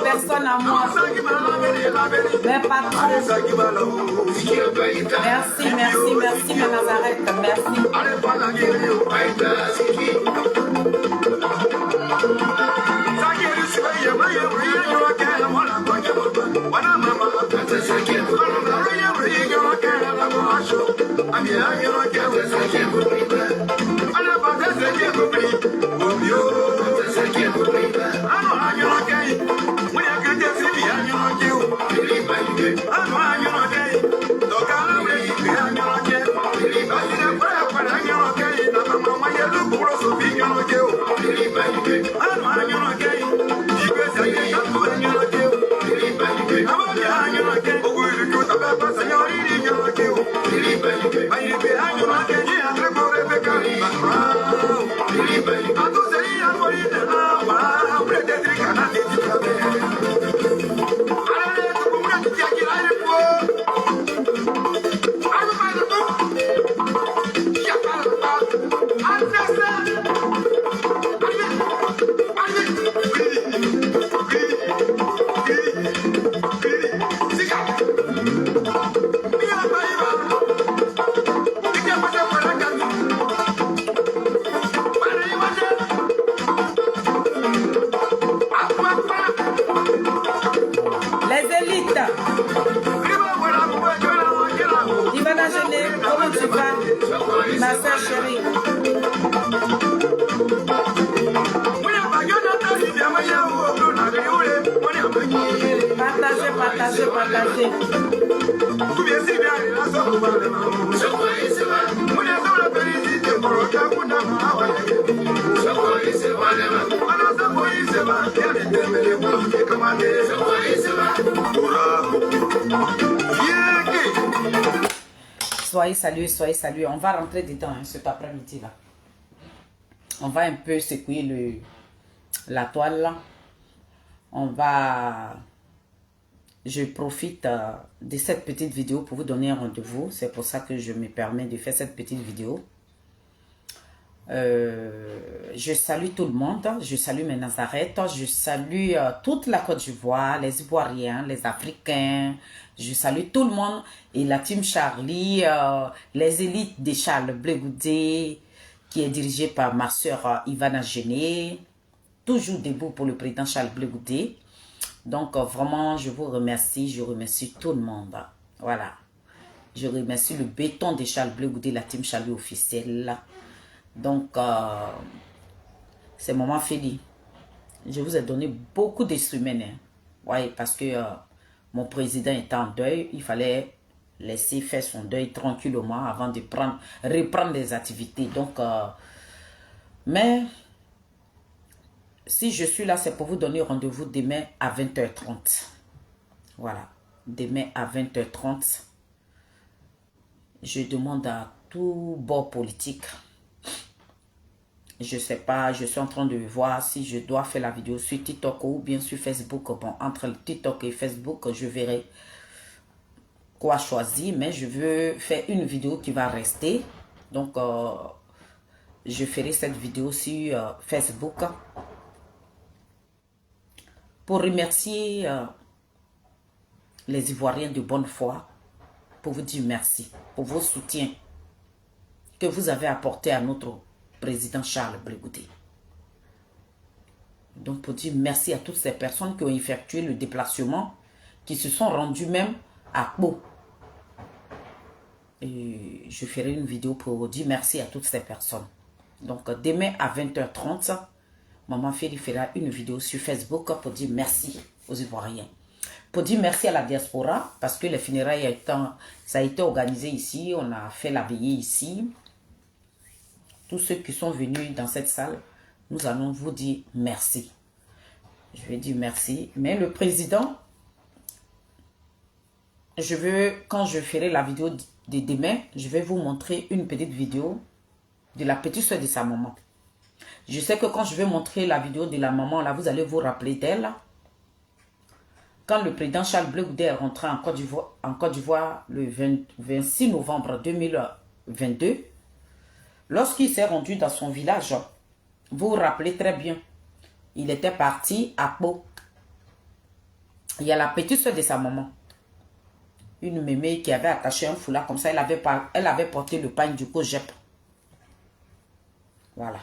Personne à moi. Mais pas trop. Merci, merci, merci, ma Nazareth. Merci. déplacer. Soyez salués. On va rentrer dedans hein, cet après-midi là. On va un peu secouer la toile là. On va... Je profite de cette petite vidéo pour vous donner un rendez-vous. C'est pour ça que je me permets de faire cette petite vidéo. Je salue tout le monde. Je salue mes Nazareth. Je salue toute la Côte d'Ivoire, les Ivoiriens, les Africains. Je salue tout le monde. Et la team Charlie, les élites de Charles Blé Goudé, qui est dirigée par ma soeur Ivana Géné. Toujours debout pour le président Charles Blé Goudé. Donc, vraiment, je vous remercie. Je remercie tout le monde. Voilà. Je remercie le béton de Charles Blé Goudé, la team Charlie officielle. Donc, c'est Maman Feli. Je vous ai donné beaucoup d'instruments. Hein. Ouais, parce que mon président était en deuil. Il fallait laisser faire son deuil tranquillement avant de reprendre les activités. Donc, mais... Si je suis là, c'est pour vous donner rendez-vous demain à 20h30. Voilà. Demain à 20h30. Je demande à tout bord politique. Je ne sais pas, je suis en train de voir si je dois faire la vidéo sur TikTok ou bien sur Facebook. Bon, entre TikTok et Facebook, je verrai quoi choisir. Mais je veux faire une vidéo qui va rester. Donc, je ferai cette vidéo sur Facebook. Pour remercier les Ivoiriens de bonne foi, pour vous dire merci, pour vos soutiens que vous avez apportés à notre président Charles Blé Goudé. Donc pour dire merci à toutes ces personnes qui ont effectué le déplacement, qui se sont rendus même à Pau. Et je ferai une vidéo pour dire merci à toutes ces personnes. Donc demain à 20h30, Maman Feli fera une vidéo sur Facebook pour dire merci aux Ivoiriens. Pour dire merci à la diaspora, parce que les funérailles, ça a été organisé ici, on a fait la veillée ici. Tous ceux qui sont venus dans cette salle, nous allons vous dire merci. Je vais dire merci. Mais le président, quand je ferai la vidéo de demain, je vais vous montrer une petite vidéo de la petite soeur de sa maman. Je sais que quand je vais montrer la vidéo de la maman, là, vous allez vous rappeler d'elle. Quand le président Charles Blé Goudé est rentré en Côte d'Ivoire le 26 novembre 2022, lorsqu'il s'est rendu dans son village, vous vous rappelez très bien, il était parti à Pau. Il y a la petite soeur de sa maman, une mémé qui avait attaché un foulard comme ça, elle avait porté le pain du Cogep. Voilà.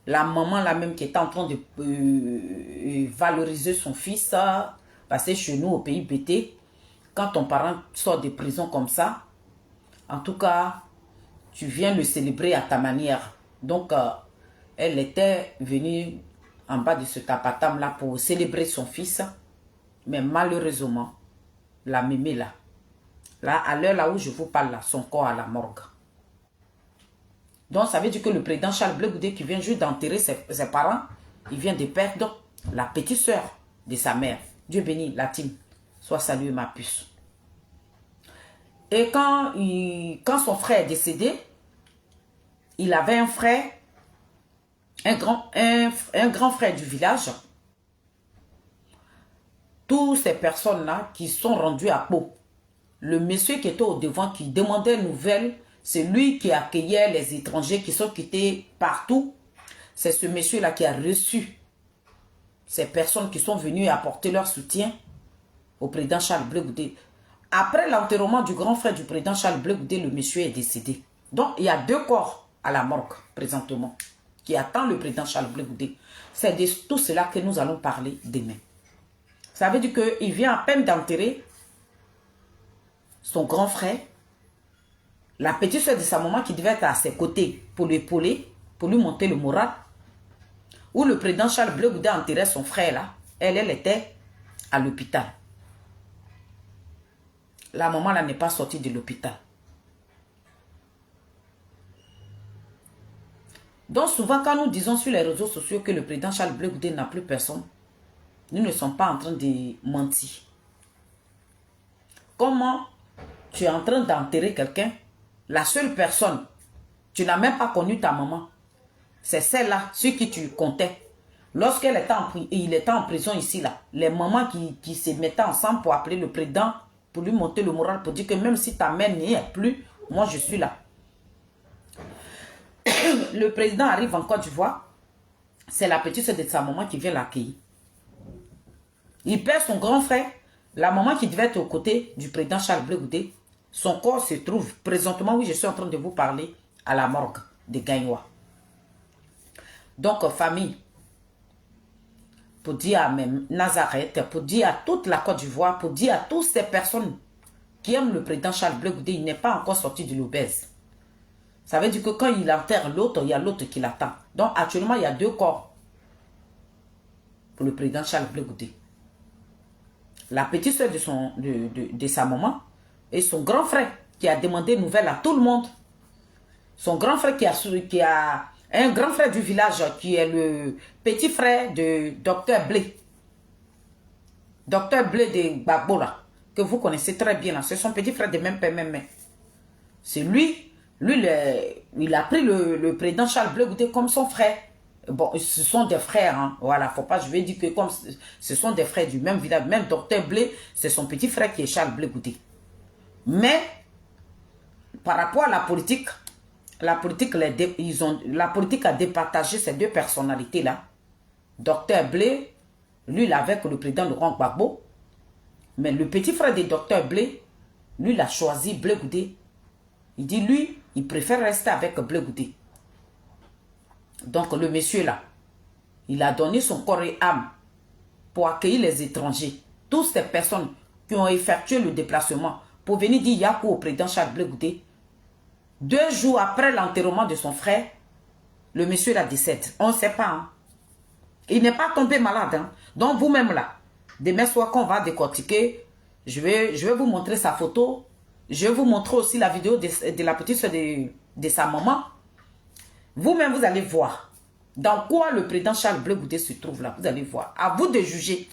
La maman là même qui était en train de valoriser son fils, parce que chez nous au pays BT, quand ton parent sort de prison comme ça, en tout cas, tu viens le célébrer à ta manière. Donc, elle était venue en bas de ce tapatam là pour célébrer son fils, mais malheureusement, la mémé là, à l'heure là où je vous parle là, son corps à la morgue. Donc, ça veut dire que le président Charles Blé Goudé qui vient juste d'enterrer ses parents, il vient de perdre la petite soeur de sa mère. Dieu béni, la team. Sois salué, ma puce. Et quand son frère est décédé, il avait un frère, un grand frère du village. Toutes ces personnes-là qui sont rendues à Pau. Le monsieur qui était au devant, qui demandait nouvelles, c'est lui qui accueillait les étrangers qui sont quittés partout. C'est ce monsieur-là qui a reçu ces personnes qui sont venues apporter leur soutien au président Charles Blé Goudé. Après l'enterrement du grand frère du président Charles Blé Goudé, le monsieur est décédé. Donc, il y a 2 corps à la morgue présentement qui attendent le président Charles Blé Goudé. C'est de tout cela que nous allons parler demain. Ça veut dire qu'il vient à peine d'enterrer son grand frère, la petite soeur de sa maman qui devait être à ses côtés pour l'épauler, pour lui monter le moral. Où le président Charles Blé Goudé enterrait son frère là, elle était à l'hôpital. La maman là n'est pas sortie de l'hôpital. Donc souvent quand nous disons sur les réseaux sociaux que le président Charles Blé Goudé n'a plus personne, nous ne sommes pas en train de mentir. Comment tu es en train d'enterrer quelqu'un, la seule personne, tu n'as même pas connu ta maman, c'est celle-là, sur qui tu comptais. Lorsqu'il était en prison ici, là, les mamans qui se mettaient ensemble pour appeler le président, pour lui monter le moral, pour dire que même si ta mère n'y est plus, moi je suis là. Le président arrive en Côte d'Ivoire, c'est la petite soeur de sa maman qui vient l'accueillir. Il perd son grand frère, la maman qui devait être aux côtés du président Charles Blé Goudé. Son corps se trouve présentement, oui, je suis en train de vous parler, à la morgue de Gagnoa. Donc, famille, pour dire à même Nazareth, pour dire à toute la Côte d'Ivoire, pour dire à toutes ces personnes qui aiment le président Charles Blé Goudé, il n'est pas encore sorti de l'obèse. Ça veut dire que quand il enterre l'autre, il y a l'autre qui l'attend. Donc, actuellement, il y a 2 corps pour le président Charles Blé Goudé. La petite soeur de sa maman et son grand frère qui a demandé nouvelles à tout le monde. Son grand frère qui a un grand frère du village qui est le petit frère de Docteur Blé. Docteur Blé de Gbagbo là, que vous connaissez très bien là. C'est son petit frère de même père, même mère. C'est lui il a pris le président Charles Blé Goudé comme son frère. Bon, ce sont des frères, hein. Voilà, faut pas, je vais dire que comme ce sont des frères du même village, même Docteur Blé, c'est son petit frère qui est Charles Blé Goudé. Mais, par rapport à la politique a départagé ces 2 personnalités-là. Docteur Blé, lui, il est avec le président Laurent Gbagbo. Mais le petit frère de Docteur Blé, lui, il a choisi Blé Goudé. Il dit, lui, il préfère rester avec Blé Goudé. Donc, le monsieur là, il a donné son corps et âme pour accueillir les étrangers. Toutes ces personnes qui ont effectué le déplacement pour venir dire Yakou au président Charles Blé Goudé. 2 jours après l'enterrement de son frère, le monsieur là décède. On ne sait pas. Hein. Il n'est pas tombé malade. Hein. Donc, vous-même là, demain soir, quand on va décortiquer, je vais vous montrer sa photo. Je vais vous montrer aussi la vidéo de la petite soeur de sa maman. Vous-même, vous allez voir dans quoi le président Charles Blé Goudé se trouve là. Vous allez voir. À vous de juger.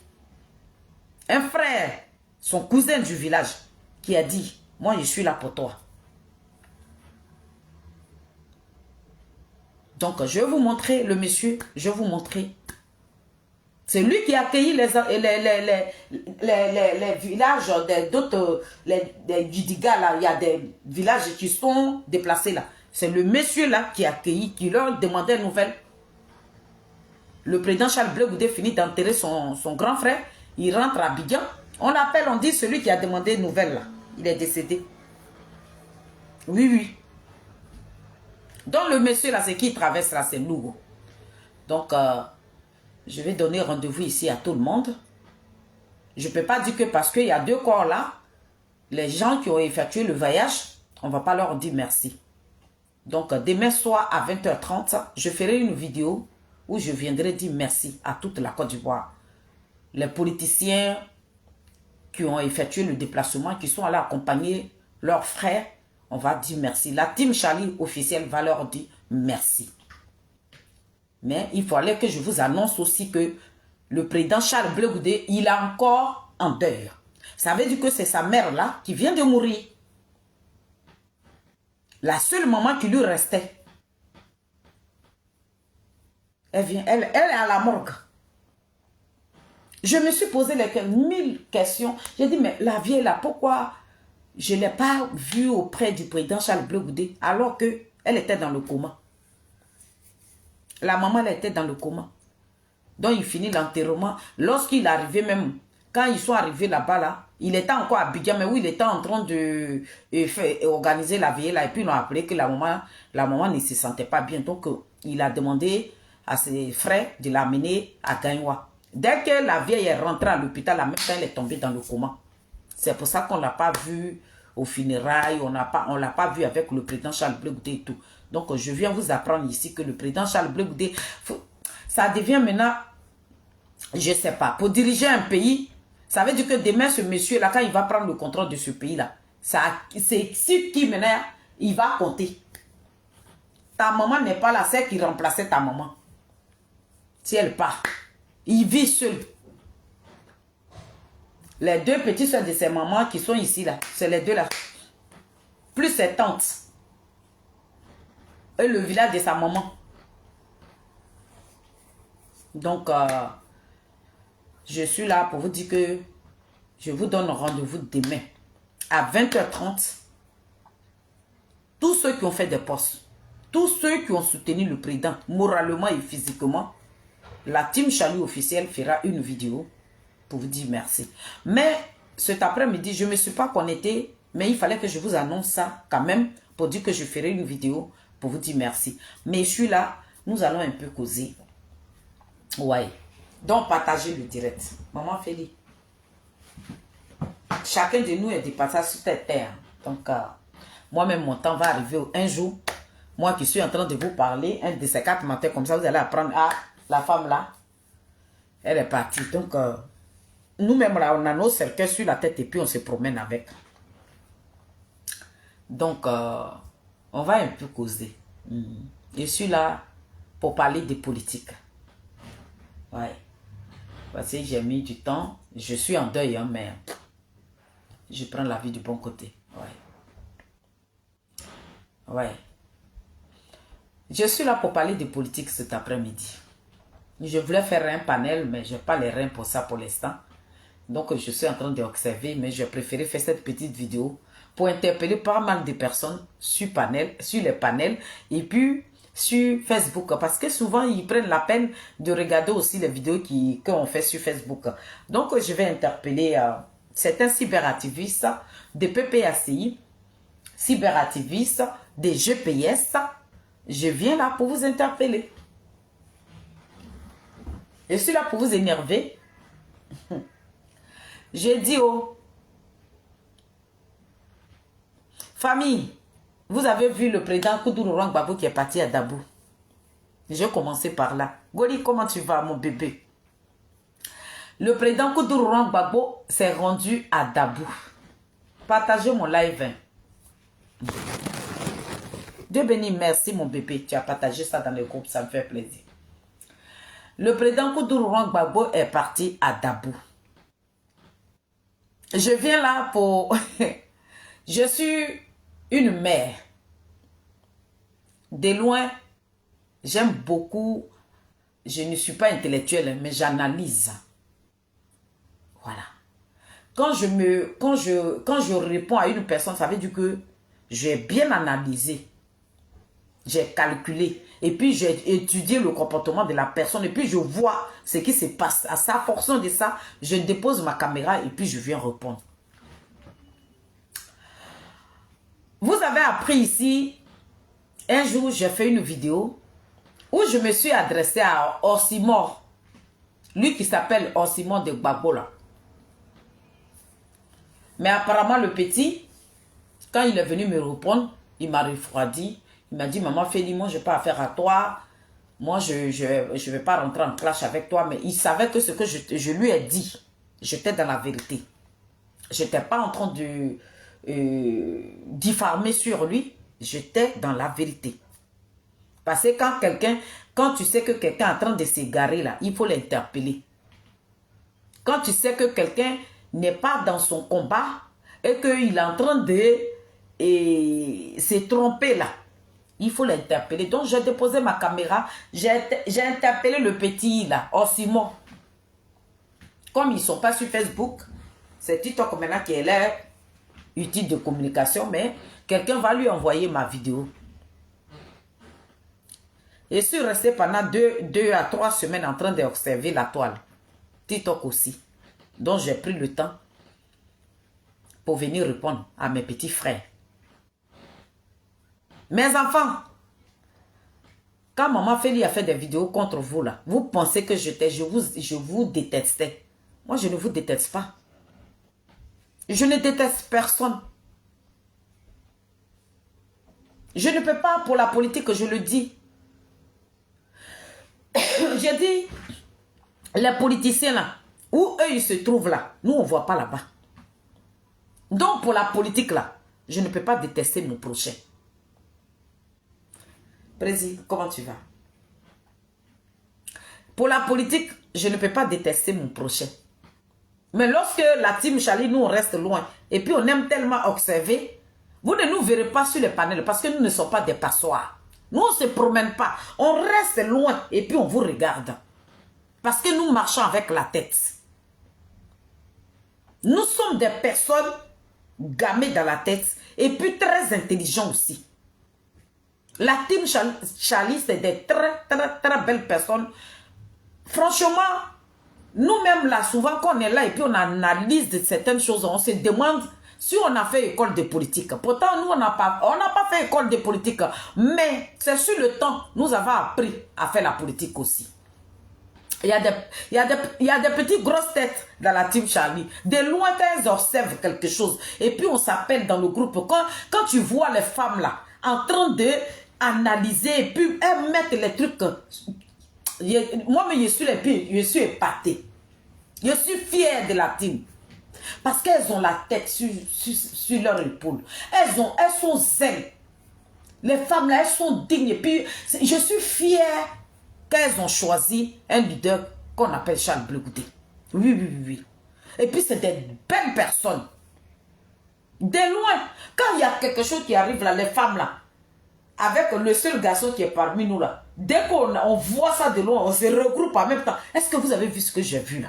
Un frère, son cousin du village, qui a dit, moi je suis là pour toi. Donc, je vais vous montrer le monsieur. Je vais vous montrer. C'est lui qui a accueilli les villages d'autres, les Gidiga là. Il y a des villages qui sont déplacés là. C'est le monsieur là qui a accueilli, qui leur demandait une nouvelle. Le président Charles Blé Goudé finit d'enterrer son grand frère. Il rentre à Abidjan. On l'appelle, on dit celui qui a demandé une nouvelle là. Il est décédé. Oui, oui. Donc le monsieur là, c'est qui traverse là, c'est nous. Donc, je vais donner rendez-vous ici à tout le monde. Je ne peux pas dire que parce qu'il y a 2 corps là, les gens qui ont effectué le voyage, on ne va pas leur dire merci. Donc, demain soir à 20h30, je ferai une vidéo où je viendrai dire merci à toute la Côte d'Ivoire. Les politiciens qui ont effectué le déplacement, qui sont allés accompagner leurs frères, on va dire merci. La team Charlie officielle va leur dire merci. Mais il fallait que je vous annonce aussi que le président Charles Blé Goudé, il est encore en deuil. Ça veut dire que c'est sa mère là qui vient de mourir. La seule maman qui lui restait. Elle est à la morgue. Je me suis posé 1000 questions. J'ai dit, mais la vieille là, pourquoi je ne l'ai pas vue auprès du président Charles Blé Goudé alors qu'elle était dans le coma? La maman, elle était dans le coma. Donc, il finit l'enterrement. Lorsqu'il est arrivé même, quand ils sont arrivés là-bas, là, il était encore à Abidjan, mais oui, il était en train de organiser la veillée là. Et puis, ils l'ont appelé que la maman ne se sentait pas bien. Donc, il a demandé à ses frères de l'amener à Gagnoa. Dès que la vieille est rentrée à l'hôpital, la même temps, elle est tombée dans le coma. C'est pour ça qu'on ne l'a pas vue aux funérailles, on ne l'a pas vue avec le président Charles Blé Goudé et tout. Donc, je viens vous apprendre ici que le président Charles Blé Goudé, ça devient maintenant, je ne sais pas, pour diriger un pays, Ça veut dire que demain, ce monsieur-là, quand il va prendre le contrôle de ce pays-là, c'est sur qui maintenant il va compter. Ta maman n'est pas là, c'est qui remplaçait ta maman. Si elle part, il vit seul. Les deux petites soeurs de ses mamans qui sont ici, là, c'est les deux là. Plus ses tantes. Et le village de sa maman. Donc, je suis là pour vous dire que je vous donne rendez-vous demain à 20h30. Tous ceux qui ont fait des postes, tous ceux qui ont soutenu le président moralement et physiquement, la team Chalut officielle fera une vidéo pour vous dire merci. Mais cet après-midi, je ne me suis pas connectée, mais il fallait que je vous annonce ça quand même pour dire que je ferai une vidéo pour vous dire merci. Mais je suis là, nous allons un peu causer. Ouais. Donc, partagez le direct. Maman Félix. Chacun de nous est des passages sur cette terre. Donc, moi-même, mon temps va arriver un jour. Moi qui suis en train de vous parler, un de ces 4 matins, comme ça, vous allez apprendre. Ah, la femme là, elle est partie. Donc, nous-mêmes là, on a nos cercueils sur la tête et puis on se promène avec. Donc, on va un peu causer. Je suis là pour parler de politique. Ouais. Parce que j'ai mis du temps. Je suis en deuil, hein, mais je prends la vie du bon côté. Ouais. Ouais. Je suis là pour parler de politique cet après-midi. Je voulais faire un panel, mais je n'ai pas les reins pour ça pour l'instant. Donc, je suis en train d'observer, mais j'ai préféré faire cette petite vidéo pour interpeller pas mal de personnes sur les panels et puis sur Facebook. Parce que souvent, ils prennent la peine de regarder aussi les vidéos qu'on fait sur Facebook. Donc, je vais interpeller certains cyberactivistes, des PPACI, cyberactivistes, des GPS. Je viens là pour vous interpeller. Je suis là pour vous énerver. J'ai dit famille, vous avez vu le président Koudougou Gbagbo qui est parti à Dabou. J'ai commencé par là. Goli, comment tu vas, mon bébé? Le président Koudougou Gbagbo s'est rendu à Dabou. Partagez mon live. Dieu béni, merci mon bébé. Tu as partagé ça dans le groupe, ça me fait plaisir. Le président Koudougou Gbagbo est parti à Dabou. Je viens là pour... Je suis une mère. De loin, j'aime beaucoup... Je ne suis pas intellectuelle, mais j'analyse. Voilà. Quand je réponds à une personne, ça veut dire que j'ai bien analysé. J'ai calculé. Et puis, j'ai étudié le comportement de la personne. Et puis, je vois ce qui se passe. À sa fonction de ça, je dépose ma caméra et puis je viens répondre. Vous avez appris ici, un jour, j'ai fait une vidéo où je me suis adressée à Orsimon. Lui qui s'appelle Orsimon de Gbagbo là. Mais apparemment, le petit, quand il est venu me répondre, il m'a refroidi. Il m'a dit, maman Félix, moi, je n'ai pas affaire à toi. Moi, je ne vais pas rentrer en clash avec toi. Mais il savait que ce que je lui ai dit, j'étais dans la vérité. Je n'étais pas en train de diffamer sur lui. J'étais dans la vérité. Parce que quand tu sais que quelqu'un est en train de s'égarer là, il faut l'interpeller. Quand tu sais que quelqu'un n'est pas dans son combat et qu'il est en train de se tromper là, il faut l'interpeller. Donc, j'ai déposé ma caméra. J'ai interpellé le petit là, Orsimon. Comme ils ne sont pas sur Facebook, c'est TikTok maintenant qui est là, utile de communication, mais quelqu'un va lui envoyer ma vidéo. Et je suis resté pendant 2 à 3 semaines en train d'observer la toile. TikTok aussi. Donc, j'ai pris le temps pour venir répondre à mes petits frères. Mes enfants, quand maman Félix a fait des vidéos contre vous là, vous pensez que je vous détestais. Moi, je ne vous déteste pas. Je ne déteste personne. Je ne peux pas pour la politique, je le dis. J'ai dit, les politiciens là, Où eux, ils se trouvent là. Nous, on ne voit pas là-bas. Donc, pour la politique, là, je ne peux pas détester mon prochain. Président, comment tu vas? Pour la politique, je ne peux pas détester mon prochain. Mais lorsque la team Charlie, nous, on reste loin, et puis on aime tellement observer, vous ne nous verrez pas sur les panels, parce que nous ne sommes pas des passoires. Nous, on ne se promène pas. On reste loin, et puis on vous regarde. Parce que nous marchons avec la tête. Nous sommes des personnes gamées dans la tête, et puis très intelligents aussi. La team Charlie, c'est des très belles personnes. Franchement, nous-mêmes là, souvent quand on est là et puis on analyse de certaines choses, on se demande si on a fait école de politique. Pourtant, nous, on n'a pas fait école de politique. Mais c'est sur le temps, nous avons appris à faire la politique aussi. Il y a des petites grosses têtes dans la team Charlie. De loin, quand elles observent quelque chose. Et puis, on s'appelle dans le groupe. Quand tu vois les femmes là, en train de analyser et puis elles mettent les trucs. Moi, mais je suis épatée. Je suis fière de la team. Parce qu'elles ont la tête sur leur épaule. Elles sont zen. Les femmes là, elles sont dignes. Et puis, je suis fière qu'elles ont choisi un leader qu'on appelle Charles Bleu Goudé. Oui. Et puis, c'est des belles personnes. De loin, quand il y a quelque chose qui arrive là, les femmes là, avec le seul garçon qui est parmi nous là, dès qu'on voit ça de loin, on se regroupe en même temps. Est-ce que vous avez vu ce que j'ai vu là?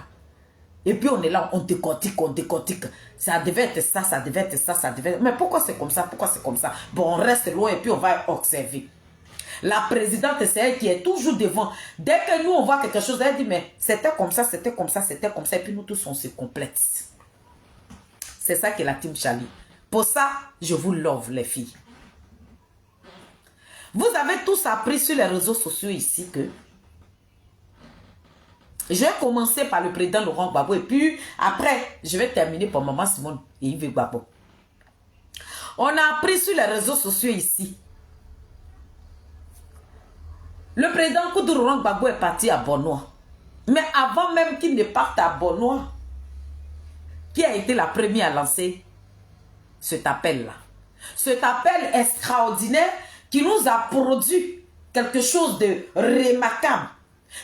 Et puis on est là, on décortique. Ça devait être ça, ça devait être ça, ça devait être... Mais pourquoi c'est comme ça? Pourquoi c'est comme ça? Bon, on reste loin et puis on va observer. La présidente, c'est elle qui est toujours devant. Dès que nous, on voit quelque chose, elle dit, mais c'était comme ça, c'était comme ça, c'était comme ça. Et puis nous tous, on se complète. C'est ça que la team Charlie. Pour ça, je vous love, les filles. Vous avez tous appris sur les réseaux sociaux ici que j'ai commencé par le président Laurent Gbagbo et puis après, je vais terminer par Maman Simone et Yves Gbagbo. On a appris sur les réseaux sociaux ici. Le président Koudou Laurent Gbagbo est parti à Bonois. Mais avant même qu'il ne parte à Bonois, qui a été la première à lancer cet appel-là. Cet appel extraordinaire qui nous a produit quelque chose de remarquable,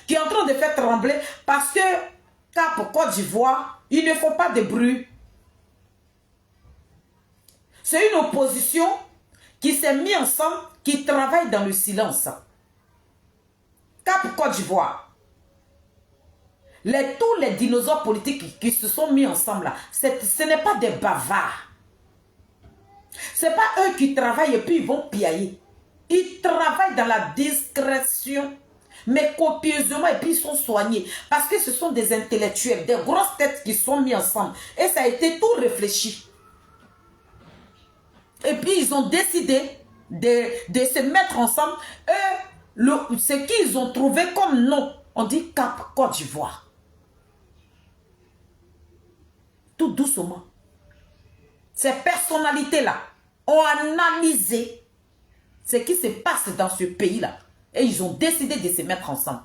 qui est en train de faire trembler parce que Cap Côte d'Ivoire, il ne faut pas de bruit. C'est une opposition qui s'est mise ensemble, qui travaille dans le silence. Cap Côte d'Ivoire. Tous les dinosaures politiques qui se sont mis ensemble là, ce n'est pas des bavards. Ce n'est pas eux qui travaillent et puis ils vont piailler. Ils travaillent dans la discrétion, mais copieusement, et puis ils sont soignés. Parce que ce sont des intellectuels, des grosses têtes qui sont mis ensemble. Et ça a été tout réfléchi. Et puis ils ont décidé de se mettre ensemble. Ce qu'ils ont trouvé comme nom, on dit Cap Côte d'Ivoire. Tout doucement. Ces personnalités-là ont analysé ce qui se passe dans ce pays-là. Et ils ont décidé de se mettre ensemble.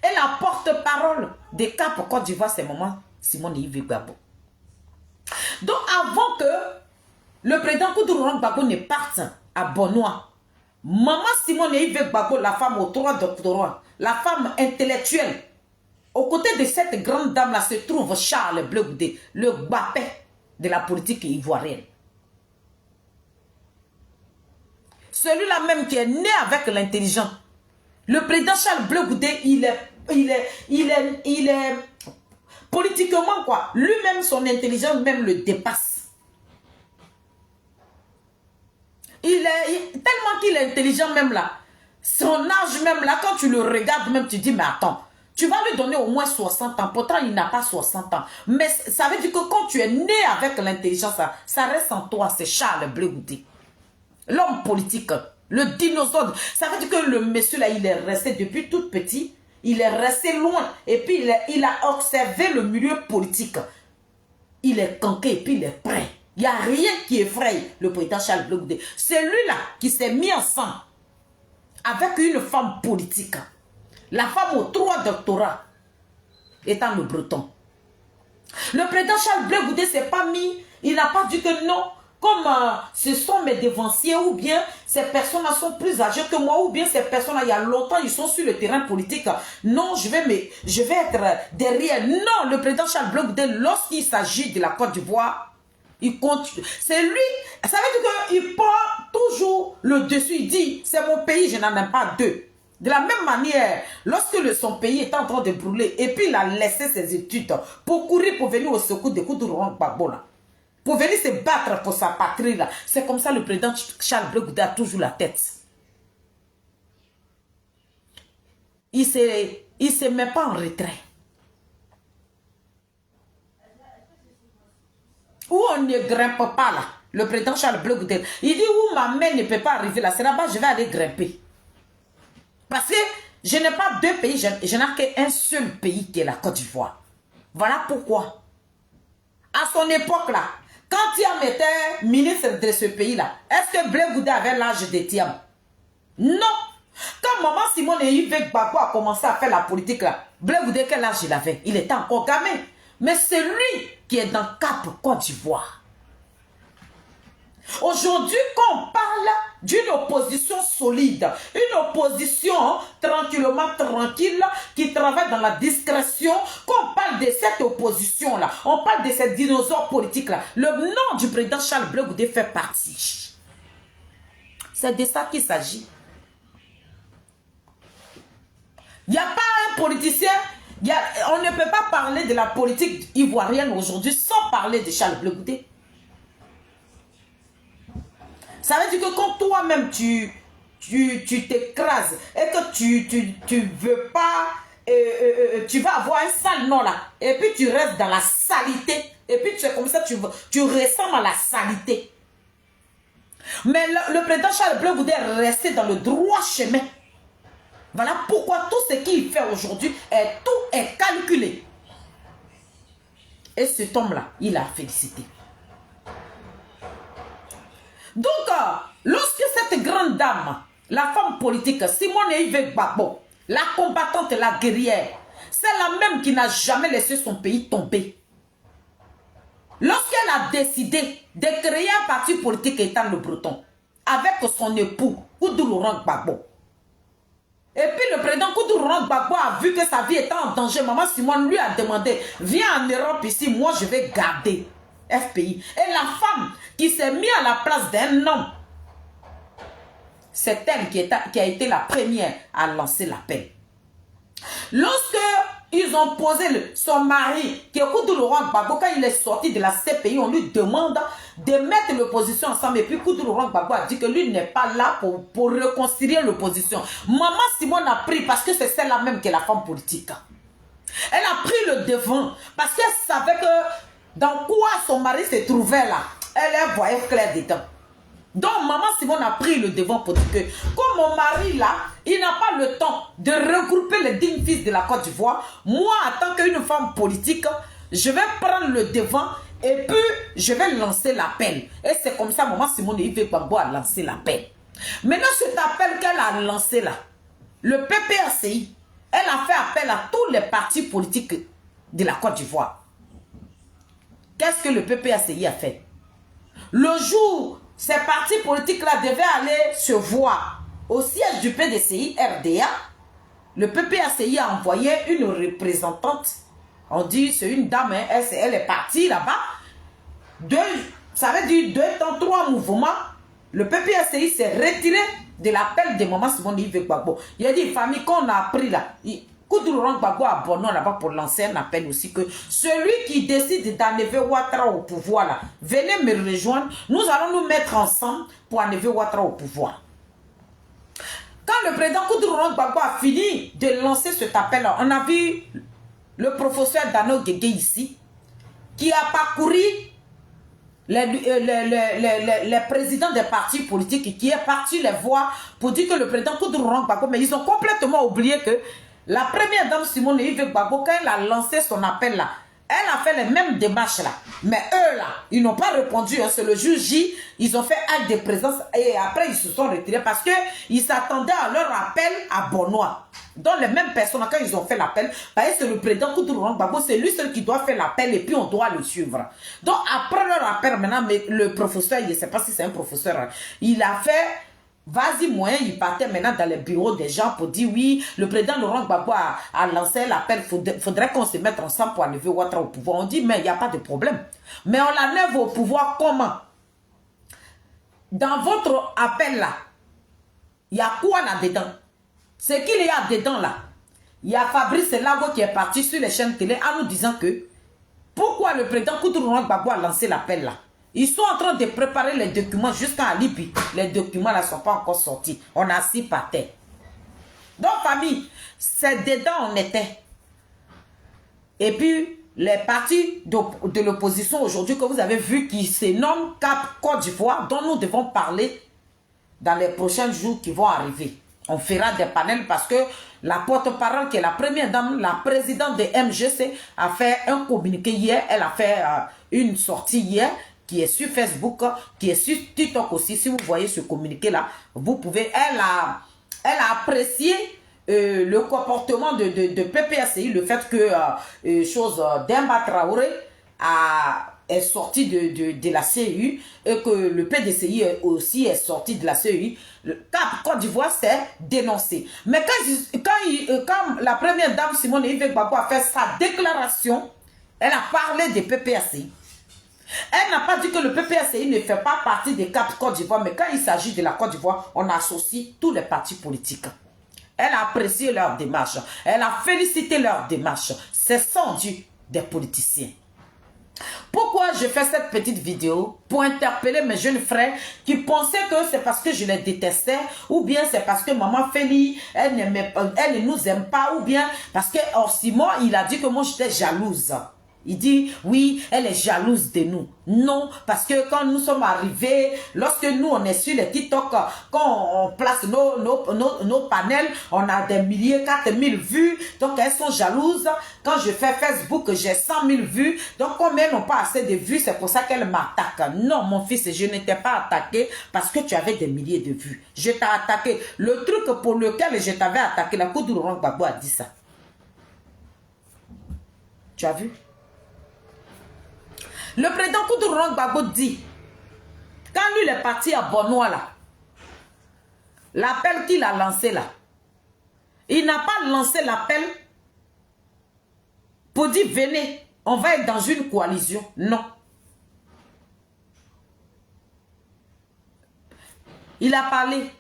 Et la porte-parole de Cap Côte d'Ivoire, c'est Maman Simone Yves Gbagbo. Donc avant que le président Koudou Laurent Gbagbo ne parte à Bonois, Maman Simone Yves Gbagbo, la femme aux 3 doctorats, la femme intellectuelle, aux côtés de cette grande dame-là se trouve Charles Bleu Goudé, le Gbapé de la politique ivoirienne. Celui-là même qui est né avec l'intelligence. Le président Charles Bleu Goudé, il est politiquement quoi. Lui-même, son intelligence même le dépasse. Tellement qu'il est intelligent même là. Son âge même là, quand tu le regardes même, tu dis, mais attends, tu vas lui donner au moins 60 ans. Pourtant, il n'a pas 60 ans. Mais ça veut dire que quand tu es né avec l'intelligence, ça reste en toi. C'est Charles Bleu Goudé. L'homme politique, le dinosaure. Ça veut dire que le monsieur là, il est resté depuis tout petit. Il est resté loin. Et puis, il a observé le milieu politique. Il est canqué et puis il est prêt. Il n'y a rien qui effraie le président Charles Bleu Goudé. C'est lui là qui s'est mis ensemble avec une femme politique. La femme aux 3 doctorats étant le breton. Le président Charles Blé Goudé s'est pas mis, il n'a pas dit que non, comme ce sont mes devanciers, ou bien ces personnes-là sont plus âgées que moi, ou bien ces personnes-là, il y a longtemps, ils sont sur le terrain politique. Non, je vais être derrière. Non, le président Charles Blé Goudé, lorsqu'il s'agit de la Côte d'Ivoire, il continue. C'est lui, ça veut dire qu'il prend toujours le dessus. Il dit, c'est mon pays, je n'en ai pas deux. De la même manière, lorsque son pays est en train de brûler, et puis il a laissé ses études pour courir, pour venir au secours de Koudouro Gbagbo, là, pour venir se battre pour sa patrie, là, c'est comme ça le président Charles Blé Goudé a toujours la tête. Il se met pas en retrait. Où on ne grimpe pas là, le président Charles Blé Goudé, il dit où ma main ne peut pas arriver là, c'est là-bas je vais aller grimper. Parce que je n'ai pas deux pays, je n'ai qu'un seul pays qui est la Côte d'Ivoire. Voilà pourquoi. À son époque là, quand Thiam était ministre de ce pays-là, est-ce que Blé Goudé avait l'âge de Thiam? Non. Quand Maman Simone et Yves Gbagbo a commencé à faire la politique là, Blé Goudé, quel âge il avait? Il était encore gamin. Mais c'est lui qui est dans Cap Côte d'Ivoire. Aujourd'hui, quand on parle d'une opposition solide, une opposition tranquillement tranquille, qui travaille dans la discrétion, quand on parle de cette opposition-là, on parle de ces dinosaures politiques-là, le nom du président Charles Blé Goudé fait partie. C'est de ça qu'il s'agit. Il n'y a pas un politicien, on ne peut pas parler de la politique ivoirienne aujourd'hui sans parler de Charles Blé Goudé. Ça veut dire que quand toi-même tu t'écrases et que tu veux pas, tu vas avoir un sale nom là, et puis tu restes dans la salité, et puis tu es comme ça, tu ressembles à la salité. Mais le président Charles Blé Goudé est resté dans le droit chemin. Voilà pourquoi tout ce qu'il fait aujourd'hui, tout est calculé. Et cet homme-là, il a félicité. Donc, lorsque cette grande dame, la femme politique, Simone Yves Gbagbo, la combattante, la guerrière, c'est la même qui n'a jamais laissé son pays tomber. Lorsqu'elle a décidé de créer un parti politique étant le Breton, avec son époux, Koudouro Gbagbo, et puis le président Koudouro Gbagbo a vu que sa vie était en danger, Maman Simone lui a demandé, viens en Europe ici, moi je vais garder FPI. Et la femme qui s'est mise à la place d'un homme, c'est elle qui a été la première à lancer l'appel. Lorsque ils ont posé son mari, qui est Koudouro Gbagbo, quand il est sorti de la CPI, on lui demande de mettre l'opposition ensemble. Et puis Koudouro Gbagbo a dit que lui n'est pas là pour réconcilier l'opposition. Maman Simone a pris, parce que c'est celle-là même qui est la femme politique. Elle a pris le devant, parce qu'elle savait que dans quoi son mari se trouvait là, elle voyait clair dedans. Donc Maman Simone a pris le devant pour dire que comme mon mari là, il n'a pas le temps de regrouper les dignes fils de la Côte d'Ivoire, moi en tant qu'une femme politique, je vais prendre le devant et puis je vais lancer l'appel. Et c'est comme ça Maman Simone Yves Gbagbo a lancé l'appel. Maintenant cet appel qu'elle a lancé là, le PPACI, elle a fait appel à tous les partis politiques de la Côte d'Ivoire. Qu'est-ce que le PPACI a fait? Le jour, ces partis politiques-là devaient aller se voir au siège du PDCI RDA, le PPACI a envoyé une représentante. On dit, c'est une dame, hein, elle est partie là-bas. Ça veut dire 2 temps, 3 mouvements. Le PPACI s'est retiré de l'appel de Maman Simone Yves Gbagbo. Il a dit, famille, qu'on a appris là, Koudouro Gbagbo a abonné là-bas pour lancer un appel aussi que celui qui décide d'enlever Ouattara au pouvoir là, venez me rejoindre, nous allons nous mettre ensemble pour enlever Ouattara au pouvoir. Quand le président Koudouro Gbagbo a fini de lancer cet appel là, on a vu le professeur Dano Guégué ici, qui a parcouru les présidents des partis politiques et qui est parti les voir pour dire que le président Koudouro Gbagbo, mais ils ont complètement oublié que la première dame Simone Yves Gbagbo, quand elle a lancé son appel là, Elle a fait les mêmes démarches là. Mais eux là, ils n'ont pas répondu. Hein. C'est le juge J. Ils ont fait acte de présence et après ils se sont retirés parce qu'ils s'attendaient à leur appel à Bonois. Donc les mêmes personnes, quand ils ont fait l'appel, c'est le président Koutourou Gbagbo, c'est lui seul qui doit faire l'appel et puis on doit le suivre. Donc après leur appel, maintenant, mais le professeur, je ne sais pas si c'est un professeur, hein, il a fait... Vas-y, moyen, il partait maintenant dans les bureaux des gens pour dire oui, le président Laurent Gbagbo a lancé l'appel, faudrait qu'on se mette ensemble pour enlever Ouattara au pouvoir. On dit, mais il n'y a pas de problème. Mais on l'enlève au pouvoir comment? Dans votre appel là, il y a quoi là-dedans? Ce qu'il y a dedans là, il y a Fabrice Lago qui est parti sur les chaînes télé en nous disant que pourquoi le président Koutourou Gbagbo a lancé l'appel là? Ils sont en train de préparer les documents jusqu'à Libye. Les documents ne sont pas encore sortis. On a assis par terre. Donc, famille, c'est dedans on était. Et puis, les partis de l'opposition aujourd'hui que vous avez vu qui se nomment Cap Côte d'Ivoire, dont nous devons parler dans les prochains jours qui vont arriver. On fera des panels parce que la porte-parole qui est la première dame, la présidente de MGC, a fait un communiqué hier. Elle a fait une sortie hier qui est sur Facebook, qui est sur TikTok aussi. Si vous voyez ce communiqué-là, vous pouvez... Elle a apprécié le comportement de PPACI, le fait que Demba Traoré est sorti de la CEU et que le PDCI aussi est sorti de la CEU. Le Cap Côte d'Ivoire s'est dénoncé. Mais quand la première dame Simone Yves Gbagbo a fait sa déclaration, elle a parlé de PPACI. Elle n'a pas dit que le PPACI ne fait pas partie des Cap Côte d'Ivoire, mais quand il s'agit de la Côte d'Ivoire, on associe tous les partis politiques. Elle a apprécié leur démarche. Elle a félicité leur démarche. C'est sans dû des politiciens. Pourquoi je fais cette petite vidéo? Pour interpeller mes jeunes frères qui pensaient que c'est parce que je les détestais, ou bien c'est parce que maman Félie, elle ne nous aime pas, ou bien parce que Simon, il a dit que moi j'étais jalouse. Il dit, oui, elle est jalouse de nous. Non, parce que quand nous sommes arrivés, lorsque nous, on est sur les TikTok, quand on place nos panels, on a des milliers, 4000 vues. Donc, elles sont jalouses. Quand je fais Facebook, j'ai 100 000 vues. Donc, comme elles n'ont pas assez de vues, c'est pour ça qu'elles m'attaquent. Non, mon fils, je ne t'ai pas attaqué parce que tu avais des milliers de vues. Je t'ai attaqué. Le truc pour lequel je t'avais attaqué, la Koutourou Gbagbo a dit ça. Tu as vu? Le président Koutourou Gbagbo dit, quand lui il est parti à Bonois là, l'appel qu'il a lancé là, il n'a pas lancé l'appel pour dire venez, on va être dans une coalition. Non. Il a parlé.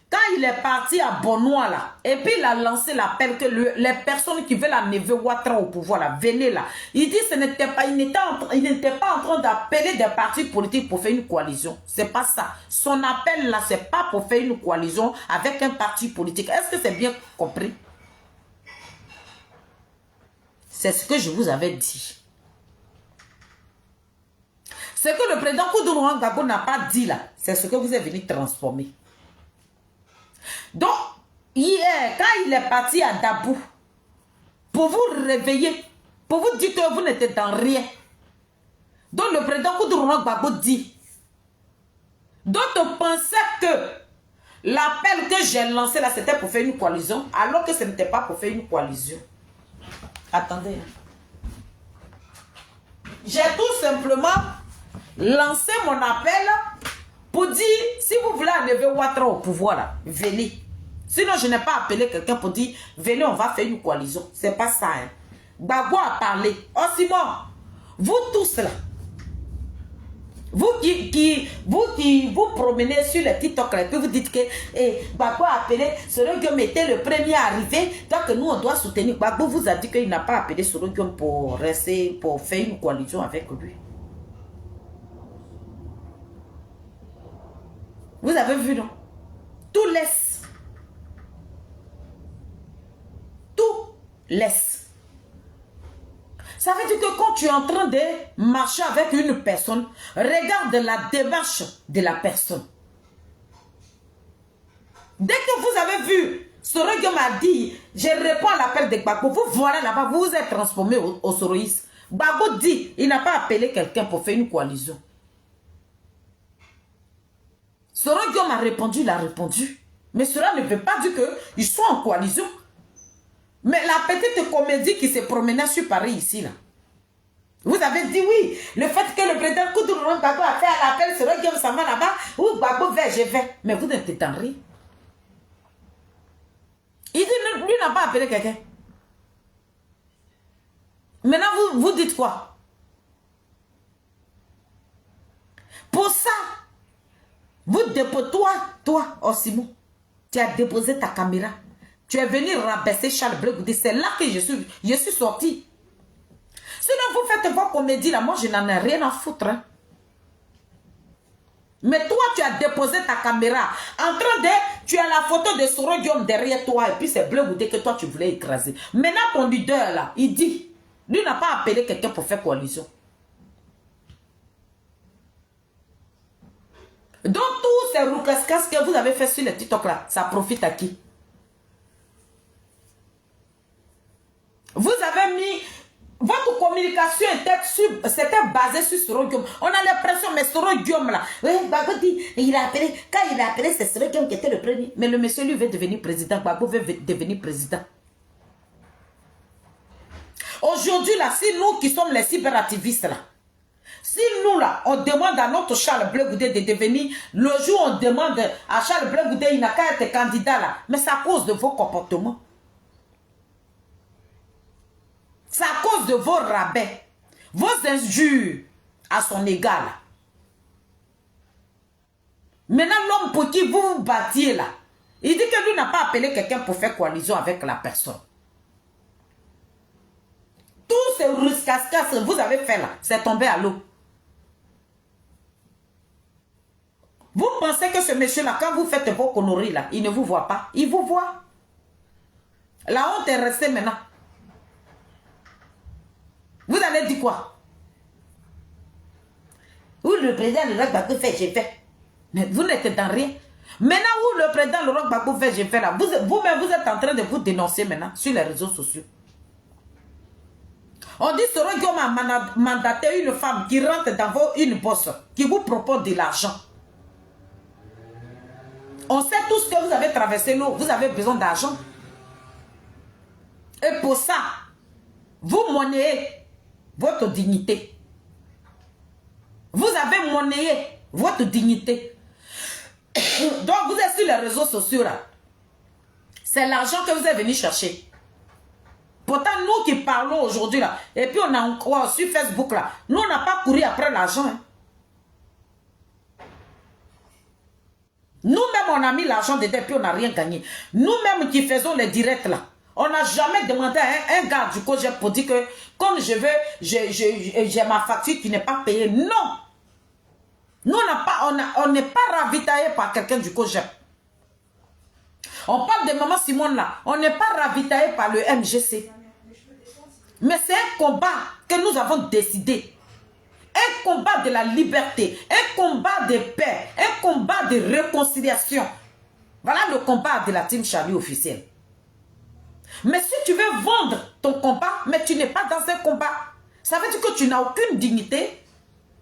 Quand il est parti à Bonois là, et puis il a lancé l'appel que les personnes qui veulent enlever Ouattara au pouvoir là, venez là. Il dit il n'était pas en train d'appeler des partis politiques pour faire une coalition. C'est pas ça. Son appel là, c'est pas pour faire une coalition avec un parti politique. Est-ce que c'est bien compris? C'est ce que je vous avais dit. Ce que le président Koutourou Gbagbo n'a pas dit là, c'est ce que vous êtes venu transformer. Donc, hier, quand il est parti à Dabou, pour vous réveiller, pour vous dire que vous n'êtes dans rien. Donc, le président Koutourou Gbagbo dit, donc on pensait que l'appel que j'ai lancé là, c'était pour faire une coalition, alors que ce n'était pas pour faire une coalition. Attendez. J'ai tout simplement lancé mon appel pour dire, si vous voulez enlever Ouattara au pouvoir, là, venez. Sinon, je n'ai pas appelé quelqu'un pour dire, venez, on va faire une coalition. C'est pas ça. Hein. Gbagbo a parlé. Oh, Simon, vous tous là, vous vous promenez sur les TikTok là, et puis vous dites que Gbagbo a appelé Sorogium était le premier arrivé, donc nous on doit soutenir. Gbagbo vous a dit qu'il n'a pas appelé Sorogium pour rester, pour faire une coalition avec lui. Vous avez vu, non? Tout laisse. Tout laisse. Ça veut dire que quand tu es en train de marcher avec une personne, regarde la démarche de la personne. Dès que vous avez vu, Sorogium m'a dit, je réponds à l'appel de Gbagbo, vous voilà là-bas, vous vous êtes transformé au soroïsme. Gbagbo dit, il n'a pas appelé quelqu'un pour faire une coalition. Soro Guillaume a répondu, il a répondu. Mais cela ne veut pas dire qu'ils sont en coalition. Mais la petite comédie qui se promenait sur Paris ici, là. Vous avez dit oui. Le fait que le président Koudourou Gbagbo a fait un appel, Soro Guillaume s'en va là-bas. Ou Gbagbo va, je vais. Mais vous n'êtes en rien. Il dit, lui n'a pas appelé quelqu'un. Maintenant, vous dites quoi? Pour ça, vous déposez, toi, Osimou, tu as déposé ta caméra. Tu es venu rabaisser Charles Blé Goudé. C'est là que je suis sorti. Sinon, vous faites vos comédies là. Moi, je n'en ai rien à foutre. Hein. Mais toi, tu as déposé ta caméra. En train de... Tu as la photo de Soro Guillaume derrière toi. Et puis, c'est Blé Goudé que toi, tu voulais écraser. Maintenant, ton leader là, il dit... Lui n'a pas appelé quelqu'un pour faire coalition. Donc, tous ces roucascas que vous avez fait sur le TikTok là, ça profite à qui? Vous avez mis... Votre communication c'était basé sur Soro Guillaume. On a l'impression, mais Soro Guillaume là, oui, Gbagbo dit, il a appelé, quand il a appelé, c'est Soro Guillaume qui était le premier. Mais le monsieur lui veut devenir président, Gbagbo veut devenir président. Aujourd'hui, là, si nous qui sommes les cyberactivistes, là, si nous, là, on demande à notre Charles Blé Goudé de devenir, le jour où on demande à Charles Blé Goudé, il n'a qu'à être candidat, là, mais c'est à cause de vos comportements. C'est à cause de vos rabais, vos injures à son égard, là. Maintenant, l'homme pour qui vous vous battiez, là, il dit que lui n'a pas appelé quelqu'un pour faire coalition avec la personne. Tous ces ruscascas que vous avez fait là, c'est tombé à l'eau. Vous pensez que ce monsieur-là, quand vous faites vos conneries là, il ne vous voit pas? Il vous voit. La honte est restée maintenant. Vous allez dire quoi? Où le président Laurent Gbagbo fait, j'ai fait. Mais vous n'êtes dans rien. Maintenant, où le président Laurent Gbagbo fait, j'ai fait là. Vous-même, vous êtes en train de vous dénoncer maintenant sur les réseaux sociaux. On dit Soro Guillaume a mandaté une femme qui rentre dans une bourse, qui vous propose de l'argent. On sait tous que vous avez traversé l'eau, vous avez besoin d'argent. Et pour ça, vous monnayez votre dignité. Vous avez monnayé votre dignité. Donc vous êtes sur les réseaux sociaux là. C'est l'argent que vous êtes venu chercher. Pourtant, nous qui parlons aujourd'hui là, et puis on a encore sur Facebook là, nous on n'a pas couru après l'argent. Hein. Nous-mêmes on a mis l'argent dedans et puis on n'a rien gagné. Nous-mêmes qui faisons les directs là, on n'a jamais demandé à un gars du COGEP pour dire que comme je veux, j'ai ma facture qui n'est pas payée. Non. Nous on n'est pas ravitaillé par quelqu'un du COGEP. On parle de Maman Simone là, on n'est pas ravitaillé par le MGC. Mais c'est un combat que nous avons décidé. Un combat de la liberté, un combat de paix, un combat de réconciliation. Voilà le combat de la Team Charlie officielle. Mais si tu veux vendre ton combat, mais tu n'es pas dans un combat, ça veut dire que tu n'as aucune dignité,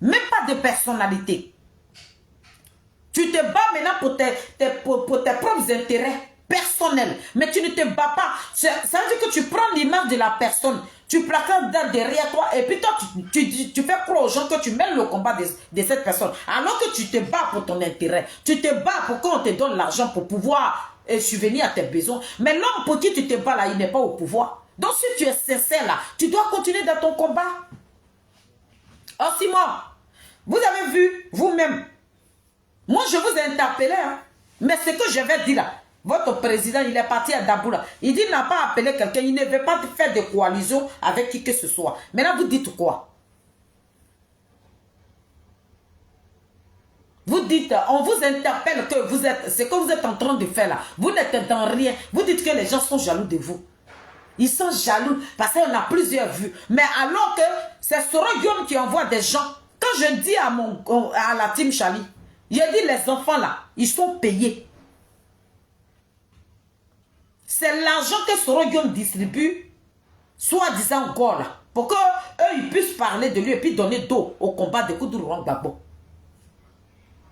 même pas de personnalité. Tu te bats maintenant pour tes propres intérêts personnels, mais tu ne te bats pas. Ça veut dire que tu prends l'image de la personne, tu placardes derrière toi et puis toi tu fais croire aux gens que tu mènes le combat de cette personne alors que tu te bats pour ton intérêt. Tu te bats pour qu'on te donne l'argent pour pouvoir subvenir à tes besoins. Mais l'homme pour qui tu te bats là, il n'est pas au pouvoir. Donc si tu es sincère là, tu dois continuer dans ton combat. Oh Simon, vous avez vu vous-même. Moi je vous ai interpellé, hein, mais ce que je vais dire là, votre président, il est parti à Daboula. Il dit qu'il n'a pas appelé quelqu'un. Il ne veut pas faire de coalition avec qui que ce soit. Maintenant, vous dites quoi? Vous dites, on vous interpelle que vous êtes, ce que vous êtes en train de faire là. Vous n'êtes dans rien. Vous dites que les gens sont jaloux de vous. Ils sont jaloux parce qu'on a plusieurs vues. Mais alors que c'est Soro Guillaume qui envoie des gens. Quand je dis à la Team Charlie, il a dit les enfants là, ils sont payés. C'est l'argent que Soro Guillaume distribue, soi-disant encore là, Pour qu'eux, ils puissent parler de lui et puis donner dos au combat de Koudouro Gbagbo.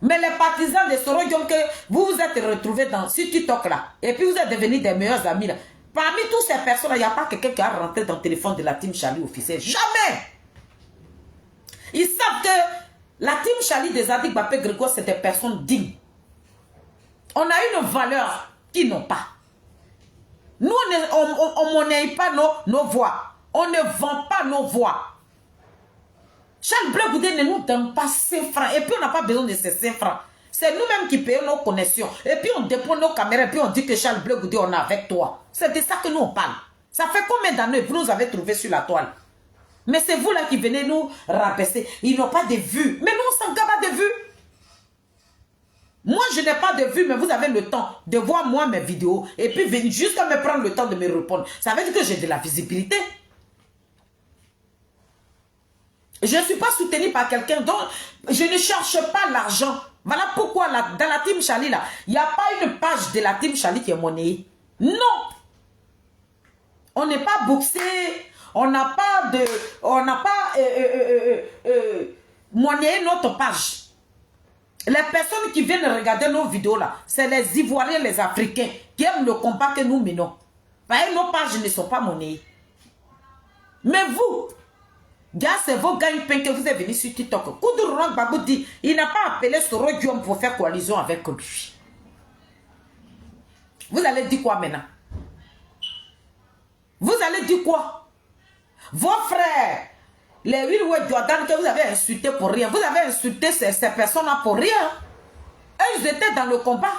Mais les partisans de Soro Diom que vous vous êtes retrouvés dans ce TikTok là, et puis vous êtes devenus des meilleurs amis là. Parmi toutes ces personnes, il n'y a pas quelqu'un qui a rentré dans le téléphone de la team Charlie officielle. Jamais! Ils savent que la team Charlie des Adik Bapé Grégoire, c'est des personnes dignes. On a une valeur qu'ils n'ont pas. Nous, on ne monnaie pas nos voix. On ne vend pas nos voix. Charles Bleu Goudé ne nous donne pas 5 francs. Et puis, on n'a pas besoin de ces 5 francs. C'est nous-mêmes qui payons nos connexions. Et puis, on dépose nos caméras. Et puis, on dit que Charles Bleu Goudé, on est avec toi. C'est de ça que nous, on parle. Ça fait combien d'années vous nous avez trouvé sur la toile? Mais c'est vous là qui venez nous rabaisser. Ils n'ont pas de vues. Mais nous, on s'en gabe de vues. Moi, je n'ai pas de vues, mais vous avez le temps de voir moi mes vidéos. Et puis, venir jusqu'à me prendre le temps de me répondre. Ça veut dire que j'ai de la visibilité. Je ne suis pas soutenue par quelqu'un dont je ne cherche pas l'argent. Voilà pourquoi dans la team Charlie, là, il n'y a pas une page de la team Charlie qui est monnayée. Non. On n'est pas boxé. On n'a pas de... On n'a pas monnayé notre page. Les personnes qui viennent regarder nos vidéos là, c'est les Ivoiriens, les Africains qui aiment le combat que nous menons. Parce que nos pages ne sont pas monnayées. Mais vous... Gars, c'est vos gagne-pain que vous êtes venus sur TikTok. Koudouro Gbagbo dit, il n'a pas appelé Soro Diom pour faire coalition avec lui. Vous allez dire quoi maintenant? Vous allez dire quoi? Vos frères, les Wilwe Jordan que vous avez insultés pour rien. Vous avez insulté ces personnes-là pour rien. Eux, ils étaient dans le combat.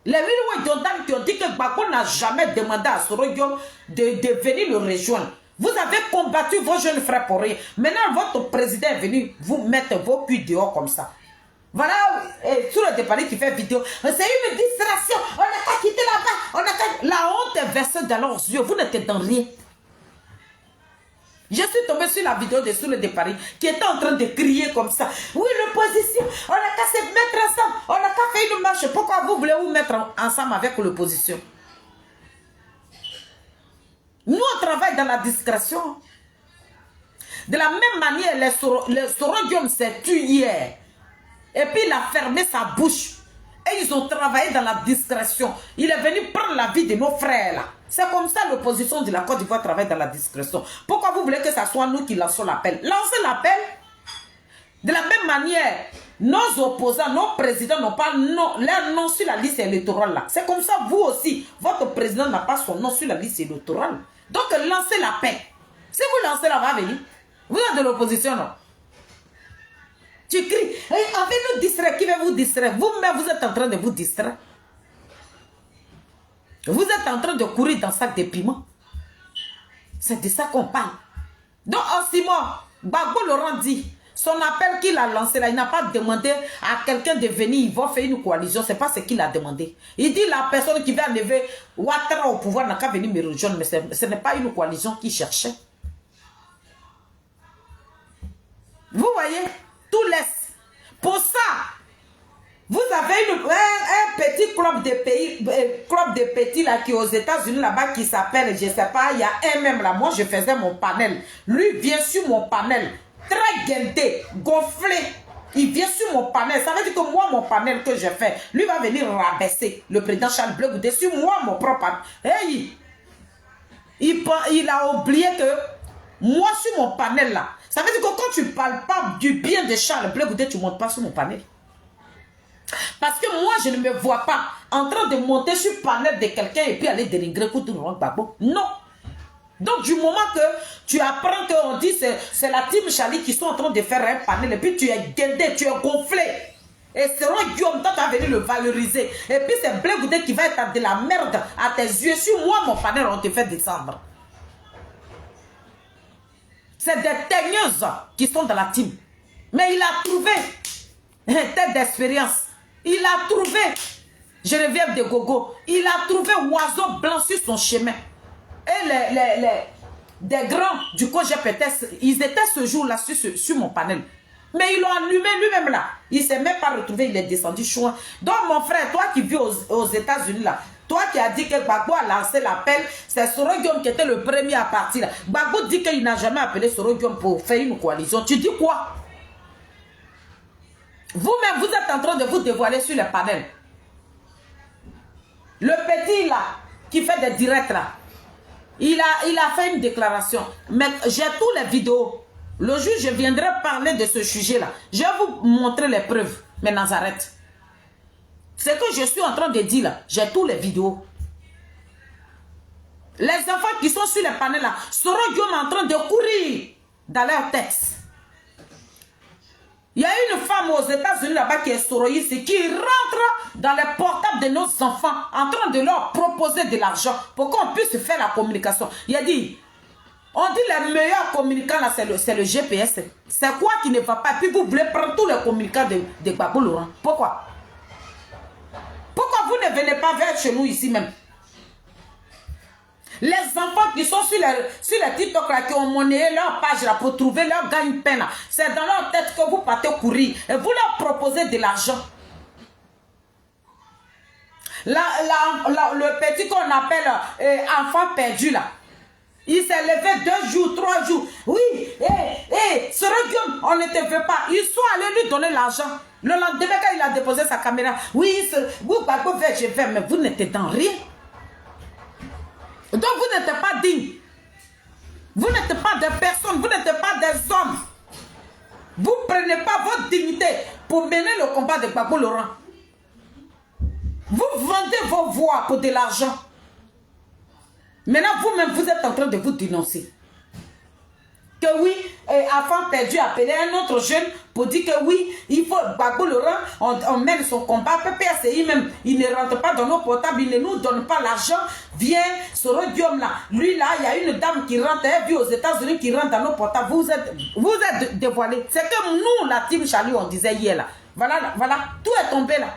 Les Wilwe Jordan qui ont dit que Gbagbo n'a jamais demandé à Soro Diom de venir le rejoindre. Vous avez combattu vos jeunes frères pour rien. Maintenant, votre président est venu vous mettre vos culs dehors comme ça. Voilà, sur le départ qui fait vidéo. C'est une distraction. On n'a qu'à quitter là-bas. La honte est versée dans leurs yeux. Vous n'êtes dans rien. Je suis tombé sur la vidéo de Sur le départ qui était en train de crier comme ça. Oui, l'opposition. On n'a qu'à se mettre ensemble. On n'a qu'à faire une marche. Pourquoi vous voulez vous mettre ensemble avec l'opposition? Nous, on travaille dans la discrétion. De la même manière, le Soro Diom s'est tué hier. Et puis, il a fermé sa bouche. Et ils ont travaillé dans la discrétion. Il est venu prendre la vie de nos frères là. C'est comme ça l'opposition de la Côte d'Ivoire travaille dans la discrétion. Pourquoi vous voulez que ce soit nous qui lançons l'appel? Lancez l'appel. De la même manière, nos opposants, nos présidents n'ont pas leur nom sur la liste électorale là. C'est comme ça, vous aussi, votre président n'a pas son nom sur la liste électorale. Donc, lancez la paix. Si vous lancez la va venir, vous êtes de l'opposition, non? Tu cries, avec nous distraire, qui va vous distraire? Vous-même, vous êtes en train de vous distraire. Vous êtes en train de courir dans sac de piment. C'est de ça qu'on parle. Donc, en 6 mois, Gbagbo Laurent dit, son appel qu'il a lancé là, il n'a pas demandé à quelqu'un de venir, il va faire une coalition, c'est pas ce qu'il a demandé. Il dit la personne qui va enlever Ouattara au pouvoir n'a qu'à venir me rejoindre, mais ce n'est pas une coalition qu'il cherchait. Vous voyez, tout laisse. Pour ça, vous avez un petit club de petits là qui est aux États-Unis là-bas qui s'appelle, je ne sais pas, il y a un même là, moi je faisais mon panel. Lui vient sur mon panel. Très guindé, gonflé. Il vient sur mon panel. Ça veut dire que moi, mon panel que je fais, lui va venir rabaisser le président Charles Bleu Goudé sur moi, mon propre panel. Hey, il a oublié que moi, sur mon panel là, ça veut dire que quand tu ne parles pas du bien de Charles Bleu Goudé, tu ne montes pas sur mon panel. Parce que moi, je ne me vois pas en train de monter sur le panel de quelqu'un et puis aller dénigrer Koudouro Gbagbo. Non. Donc, du moment que tu apprends qu'on dit que c'est la team Charlie qui sont en train de faire un panel, et puis tu es guindé, tu es gonflé. Et Soro Diom, toi, tu as venu le valoriser. Et puis, c'est Bleu Goudé qui va être de la merde à tes yeux. Sur moi, mon panel, on te fait descendre. C'est des teigneuses qui sont dans la team. Mais il a trouvé tête d'expérience. Il a trouvé Geneviève de Gogo. Il a trouvé Oiseau Blanc sur son chemin. Et des grands du COGEPETES, ils étaient ce jour-là sur mon panel. Mais ils l'ont allumé lui-même là. Il ne s'est même pas retrouvé, il est descendu chouin. Donc mon frère, toi qui vis aux États-Unis là, Toi qui as dit que Gbagbo a lancé l'appel, c'est Soro Guillaume qui était le premier à partir. Gbagbo dit qu'il n'a jamais appelé Soro Guillaume pour faire une coalition. Tu dis quoi? Vous-même, vous êtes en train de vous dévoiler sur les panels. Le petit là, qui fait des directs là, il a fait une déclaration. Mais j'ai tous les vidéos. Le jour je viendrai parler de ce sujet-là. Je vais vous montrer les preuves. Mais Nazareth. Ce que je suis en train de dire là, j'ai tous les vidéos. Les enfants qui sont sur les panels là, Soro Guillaume en train de courir dans leur tête. Il y a une femme aux États-Unis là-bas qui est soroïste qui rentre dans les portables de nos enfants en train de leur proposer de l'argent pour qu'on puisse faire la communication. Il a dit, on dit les meilleurs communicants là, c'est le GPS. C'est quoi qui ne va pas? Puis vous voulez prendre tous les communicants de Gbagbo Laurent. Pourquoi? Pourquoi vous ne venez pas vers chez nous ici même? Les enfants qui sont sur les TikTok là, qui ont monnayé leur page là pour trouver leur gagne-pain là, c'est dans leur tête que vous partez courir et vous leur proposez de l'argent. Le petit qu'on appelle enfant perdu là, il s'est levé 2 jours, 3 jours. Oui, Soro Guillaume, on ne te veut pas. Ils sont allés lui donner l'argent. Le lendemain, quand il a déposé sa caméra, oui, vous, Gbagbo, je vais, mais vous n'êtes dans rien. Donc vous n'êtes pas digne. Vous n'êtes pas des personnes, vous n'êtes pas des hommes. Vous ne prenez pas votre dignité pour mener le combat de Gbagbo Laurent. Vous vendez vos voix pour de l'argent. Maintenant, vous-même, vous êtes en train de vous dénoncer. Que oui, enfant perdu appelé un autre jeune pour dire que oui, il faut Gbagbo Laurent, on mène son combat. PPSI même, il ne rentre pas dans nos portables, il ne nous donne pas l'argent. Viens, Soro Guillaume là, lui là, il y a une dame qui rentre, elle vit aux États-Unis qui rentre dans nos portables. Vous êtes dévoilés. C'est que nous, la team Charlie, on disait hier là. Voilà, voilà, tout est tombé là.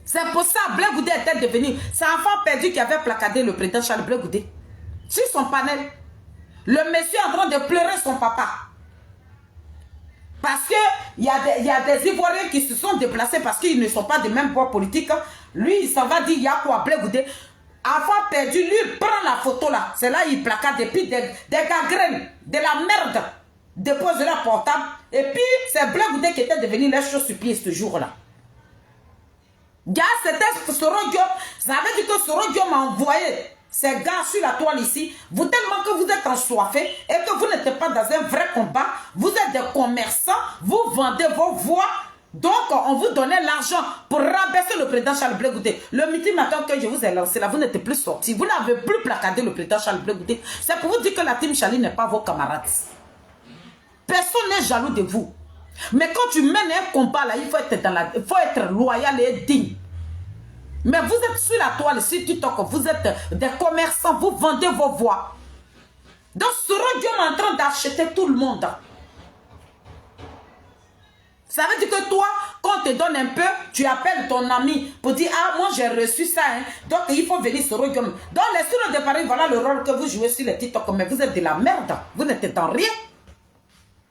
C'est pour ça que Blé Goudé était devenu. C'est un enfant perdu qui avait placardé le président Charles Blé Goudé. Sur son panel. Le monsieur est en train de pleurer son papa. Parce qu'il y a des Ivoiriens qui se sont déplacés parce qu'ils ne sont pas de même bord politique. Lui, il s'en va dire, il y a quoi, Blé Goudé. Enfant perdu, lui, il prend la photo là. C'est là, il placarde et puis des gangrènes, de la merde. Dépose la portable. Et puis, c'est Blé Goudé qui était devenu les choses sur pied ce jour-là. Gars, c'était Soro Guillaume. Ça veut dire que Soro Guillaume a envoyé ces gars sur la toile ici. Vous tellement que vous êtes ensoiffés et que vous n'êtes pas dans un vrai combat. Vous êtes des commerçants. Vous vendez vos voix. Donc, on vous donnait l'argent pour rabaisser le président Charles Blé Goudé. Le meeting matin que je vous ai lancé là, vous n'êtes plus sortis. Vous n'avez plus placardé le président Charles Blé Goudé. C'est pour vous dire que la team Charlie n'est pas vos camarades. Personne n'est jaloux de vous. Mais quand tu mènes un combat là, il faut être loyal et digne. Mais vous êtes sur la toile, sur TikTok, vous êtes des commerçants, vous vendez vos voix. Donc Soro Guillaume est en train d'acheter tout le monde. Ça veut dire que toi, quand on te donne un peu, tu appelles ton ami pour dire, ah, moi j'ai reçu ça, hein. Donc il faut venir Soro Guillaume. Dans les studios de Paris, voilà le rôle que vous jouez sur les TikTok, mais vous êtes de la merde. Vous n'êtes dans rien.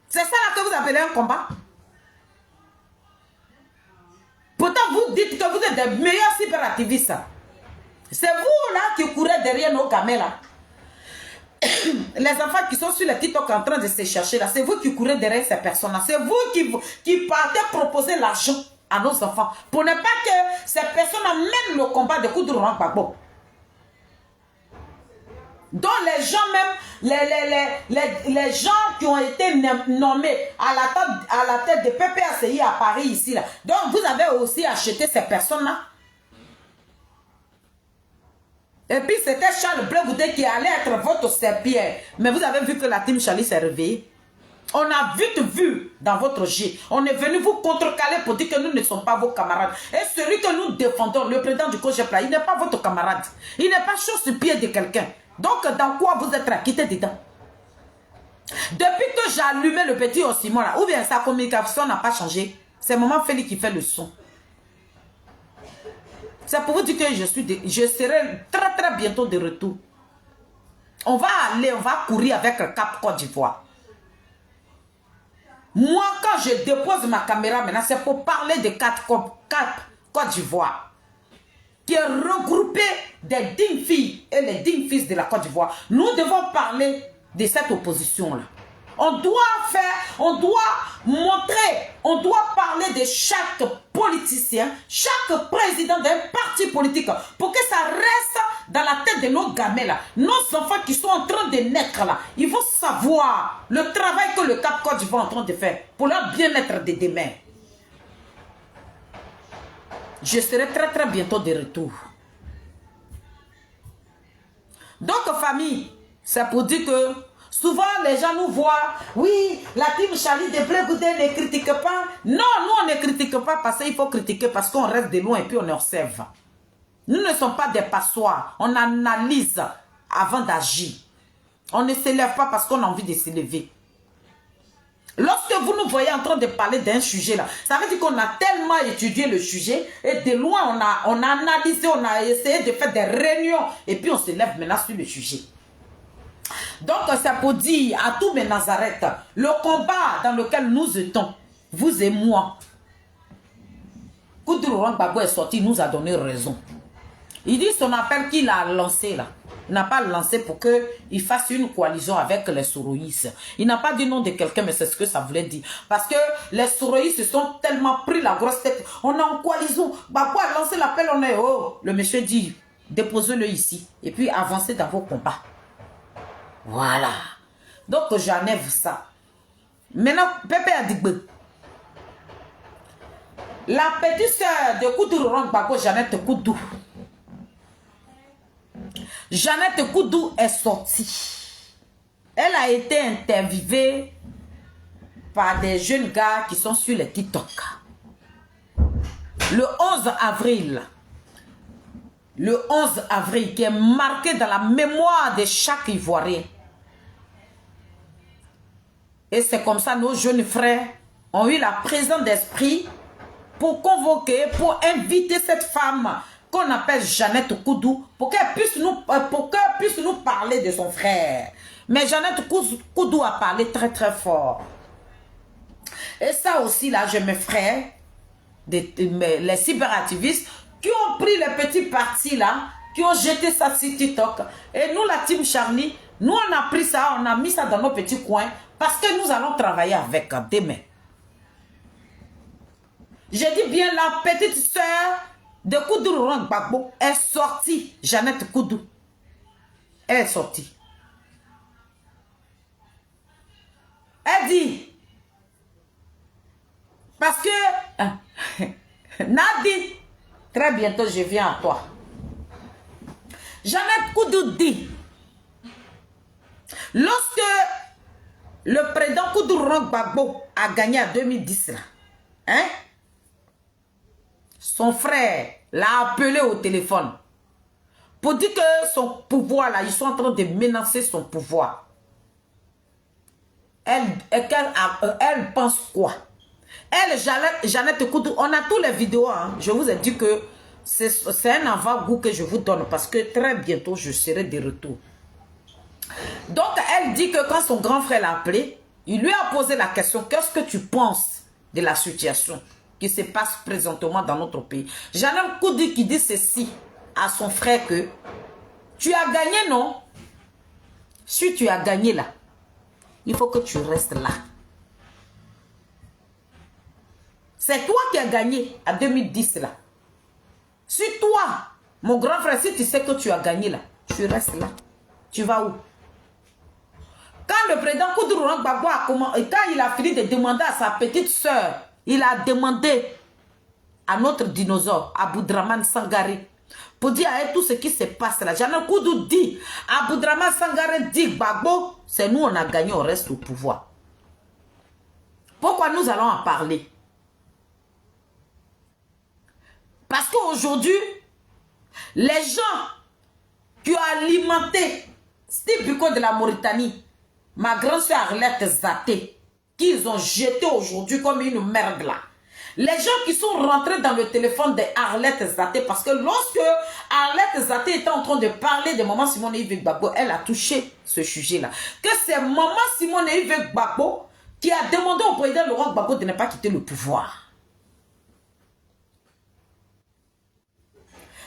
C'est ça là que vous appelez un combat. Pourtant, vous dites que vous êtes des meilleurs cyberactivistes. C'est vous là qui courez derrière nos gamins là. Les enfants qui sont sur les TikTok en train de se chercher là, c'est vous qui courez derrière ces personnes là. C'est vous qui partez proposer l'argent à nos enfants. Pour ne pas que ces personnes mènent le combat de Koudou Laurent Gbagbo. Donc les gens même, les gens qui ont été nommés à la tête de PPACI à Paris ici là. Donc vous avez aussi acheté ces personnes-là. Et puis c'était Charles Blé Goudé qui allait être votre serpillère. Mais vous avez vu que la team Charlie s'est réveillée. On a vite vu dans votre G. On est venu vous contrecaler pour dire que nous ne sommes pas vos camarades. Et celui que nous défendons, le président du COJEP, il n'est pas votre camarade. Il n'est pas chaud sur pied de quelqu'un. Donc, dans quoi vous êtes acquitté dedans? Depuis que j'ai allumé le petit oscillant là, ou bien sa communication n'a pas changé, c'est Maman Félix qui fait le son. C'est pour vous dire que je serai très très bientôt de retour. On va courir avec le Cap Côte d'Ivoire. Moi, quand je dépose ma caméra maintenant, c'est pour parler de quatre Côte d'Ivoire, qui est regroupé des dignes filles et les dignes fils de la Côte d'Ivoire. Nous devons parler de cette opposition-là. On doit montrer, on doit parler de chaque politicien, chaque président d'un parti politique pour que ça reste dans la tête de nos gamins là. Nos enfants qui sont en train de naître là, ils vont savoir le travail que le Cap Côte d'Ivoire est en train de faire pour leur bien-être de demain. Je serai très bientôt de retour. Donc famille, c'est pour dire que souvent les gens nous voient, oui, la team Charlie de Blé Goudé ne critique pas. Non, nous on ne critique pas parce qu'il faut critiquer parce qu'on reste de loin et puis on observe. Nous ne sommes pas des passoires, on analyse avant d'agir. On ne s'élève pas parce qu'on a envie de s'élever. Lorsque vous nous voyez en train de parler d'un sujet là, ça veut dire qu'on a tellement étudié le sujet et de loin on a analysé, on a essayé de faire des réunions et puis on s'élève maintenant sur le sujet. Donc c'est pour dire à tous mes Nazareth, le combat dans lequel nous étions, vous et moi, Koudou Laurent Gbagbo est sorti, il nous a donné raison. Il dit son appel qu'il a lancé là. Il n'a pas lancé pour qu'il fasse une coalition avec les soroïstes. Il n'a pas dit nom de quelqu'un, mais c'est ce que ça voulait dire. Parce que les soroïstes se sont tellement pris la grosse tête. On est en coalition. Gbagbo a lancé l'appel, on est oh. Le monsieur dit, déposez-le ici. Et puis avancez dans vos combats. Voilà. Donc j'enlève ça. Maintenant, Pépé a dit, la petite soeur de Koudou Laurent Gbagbo, Jeannette Koudou. Jeannette Koudou est sortie. Elle a été interviewée par des jeunes gars qui sont sur les TikTok. Le 11 avril. Le 11 avril qui est marqué dans la mémoire de chaque Ivoirien. Et c'est comme ça nos jeunes frères ont eu la présence d'esprit pour convoquer, pour inviter cette femme qu'on appelle Jeannette Koudou, pour qu'elle puisse nous parler de son frère. Mais Jeannette Koudou a parlé très fort. Et ça aussi, là, j'ai mes frères, les cyberactivistes, qui ont pris les petits partis, là, qui ont jeté ça sur TikTok. Et nous, la team Charlie, nous, on a pris ça, on a mis ça dans nos petits coins, parce que nous allons travailler avec demain. J'ai dit bien, la petite sœur de Koudou Laurent Gbagbo est sortie. Jeannette Koudou. Elle est sortie. Elle dit, parce que Nadi, très bientôt je viens à toi. Jeannette Koudou dit, lorsque le président Koudou Laurent Gbagbo a gagné en 2010, là, hein? Son frère l'a appelé au téléphone pour dire que son pouvoir, là, ils sont en train de menacer son pouvoir. Elle pense quoi? Elle, Jeannette Koudou, on a tous les vidéos. Hein. Je vous ai dit que c'est un avant-goût que je vous donne parce que très bientôt, je serai de retour. Donc, elle dit que quand son grand frère l'a appelé, il lui a posé la question, qu'est-ce que tu penses de la situation qui se passe présentement dans notre pays? Jeannette Koudou qui dit ceci à son frère que tu as gagné, non? Si tu as gagné là, il faut que tu restes là. C'est toi qui as gagné en 2010 là. Si toi, mon grand frère, si tu sais que tu as gagné là, tu restes là. Tu vas où? Quand le président Koudou Laurent Gbagbo a commencé, quand il a fini de demander à sa petite soeur, il a demandé à notre dinosaure, Aboudraman Sangaré, pour dire à elle tout ce qui se passe là. Jeannette Koudou dit, Aboudraman Sangaré dit, Gbagbo, c'est nous on a gagné, on reste au pouvoir. Pourquoi nous allons en parler? Parce qu'aujourd'hui, les gens qui ont alimenté Steve Biko de la Mauritanie, ma grande soeur Arlette Zaté, qu'ils ont jeté aujourd'hui comme une merde là. Les gens qui sont rentrés dans le téléphone de Arlette Zaté, parce que lorsque Arlette Zaté était en train de parler de maman Simone Yves Gbagbo, elle a touché ce sujet là. Que c'est maman Simone Yves Gbagbo qui a demandé au président Laurent Gbagbo de ne pas quitter le pouvoir.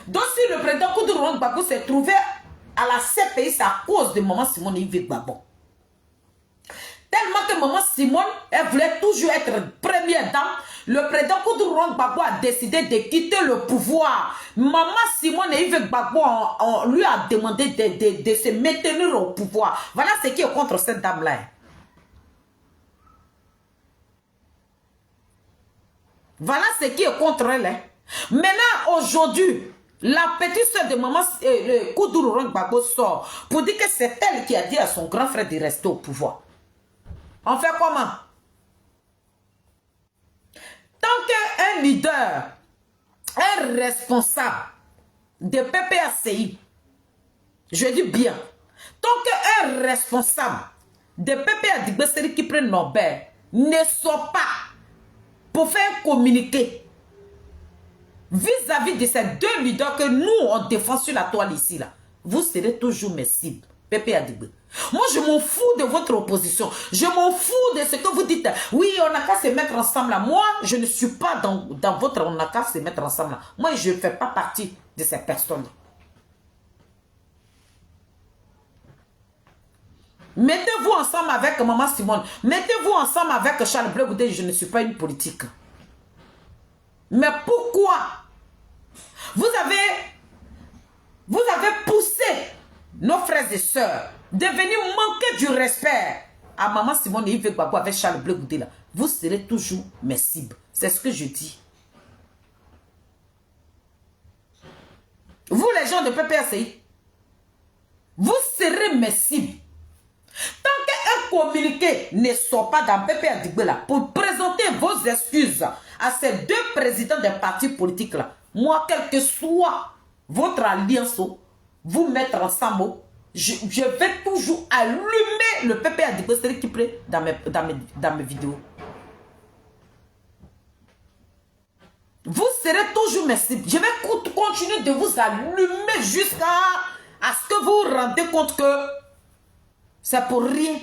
Donc si le président Laurent Gbagbo s'est trouvé à la CPI, c'est à cause de maman Simone Yves Gbagbo. Tellement que maman Simone, elle voulait toujours être première dame, le président Laurent Gbagbo a décidé de quitter le pouvoir. Maman Simone Yves Gbagbo, on lui a demandé de se maintenir au pouvoir. Voilà ce qui est contre cette dame-là. Voilà ce qui est contre elle. Maintenant, aujourd'hui, la petite soeur de maman Laurent Gbagbo sort pour dire que c'est elle qui a dit à son grand frère de rester au pouvoir. On fait comment? Tant qu'un leader, un responsable de PPACI, je dis bien, tant qu'un responsable de PPACI qui prend Nobel ne sort pas pour faire communiquer vis-à-vis de ces deux leaders que nous on défend sur la toile ici, là, vous serez toujours mes cibles. PPACI. Moi, je m'en fous de votre opposition. Je m'en fous de ce que vous dites. Oui, on n'a qu'à se mettre ensemble là. Moi, je ne suis pas dans votre on n'a qu'à se mettre ensemble là. Moi, je ne fais pas partie de ces personnes. Mettez-vous ensemble avec Maman Simone. Mettez-vous ensemble avec Charles Blé Goudé. Je ne suis pas une politique. Mais pourquoi vous avez poussé nos frères et sœurs de venir manquer du respect à Maman Simone et Yves Gbagbo avec Charles Blé Goudé là? Vous serez toujours mes cibles. C'est ce que je dis. Vous les gens de PPACI, vous serez mes cibles. Tant qu'un communiqué ne sort pas dans PPACI là pour présenter vos excuses à ces deux présidents des partis politiques là, moi, quel que soit votre alliance, vous mettre ensemble, je vais toujours allumer le PPACI qui plaît dans mes vidéos. Vous serez toujours mes cibles. Je vais continuer de vous allumer jusqu'à ce que vous vous rendez compte que c'est pour rien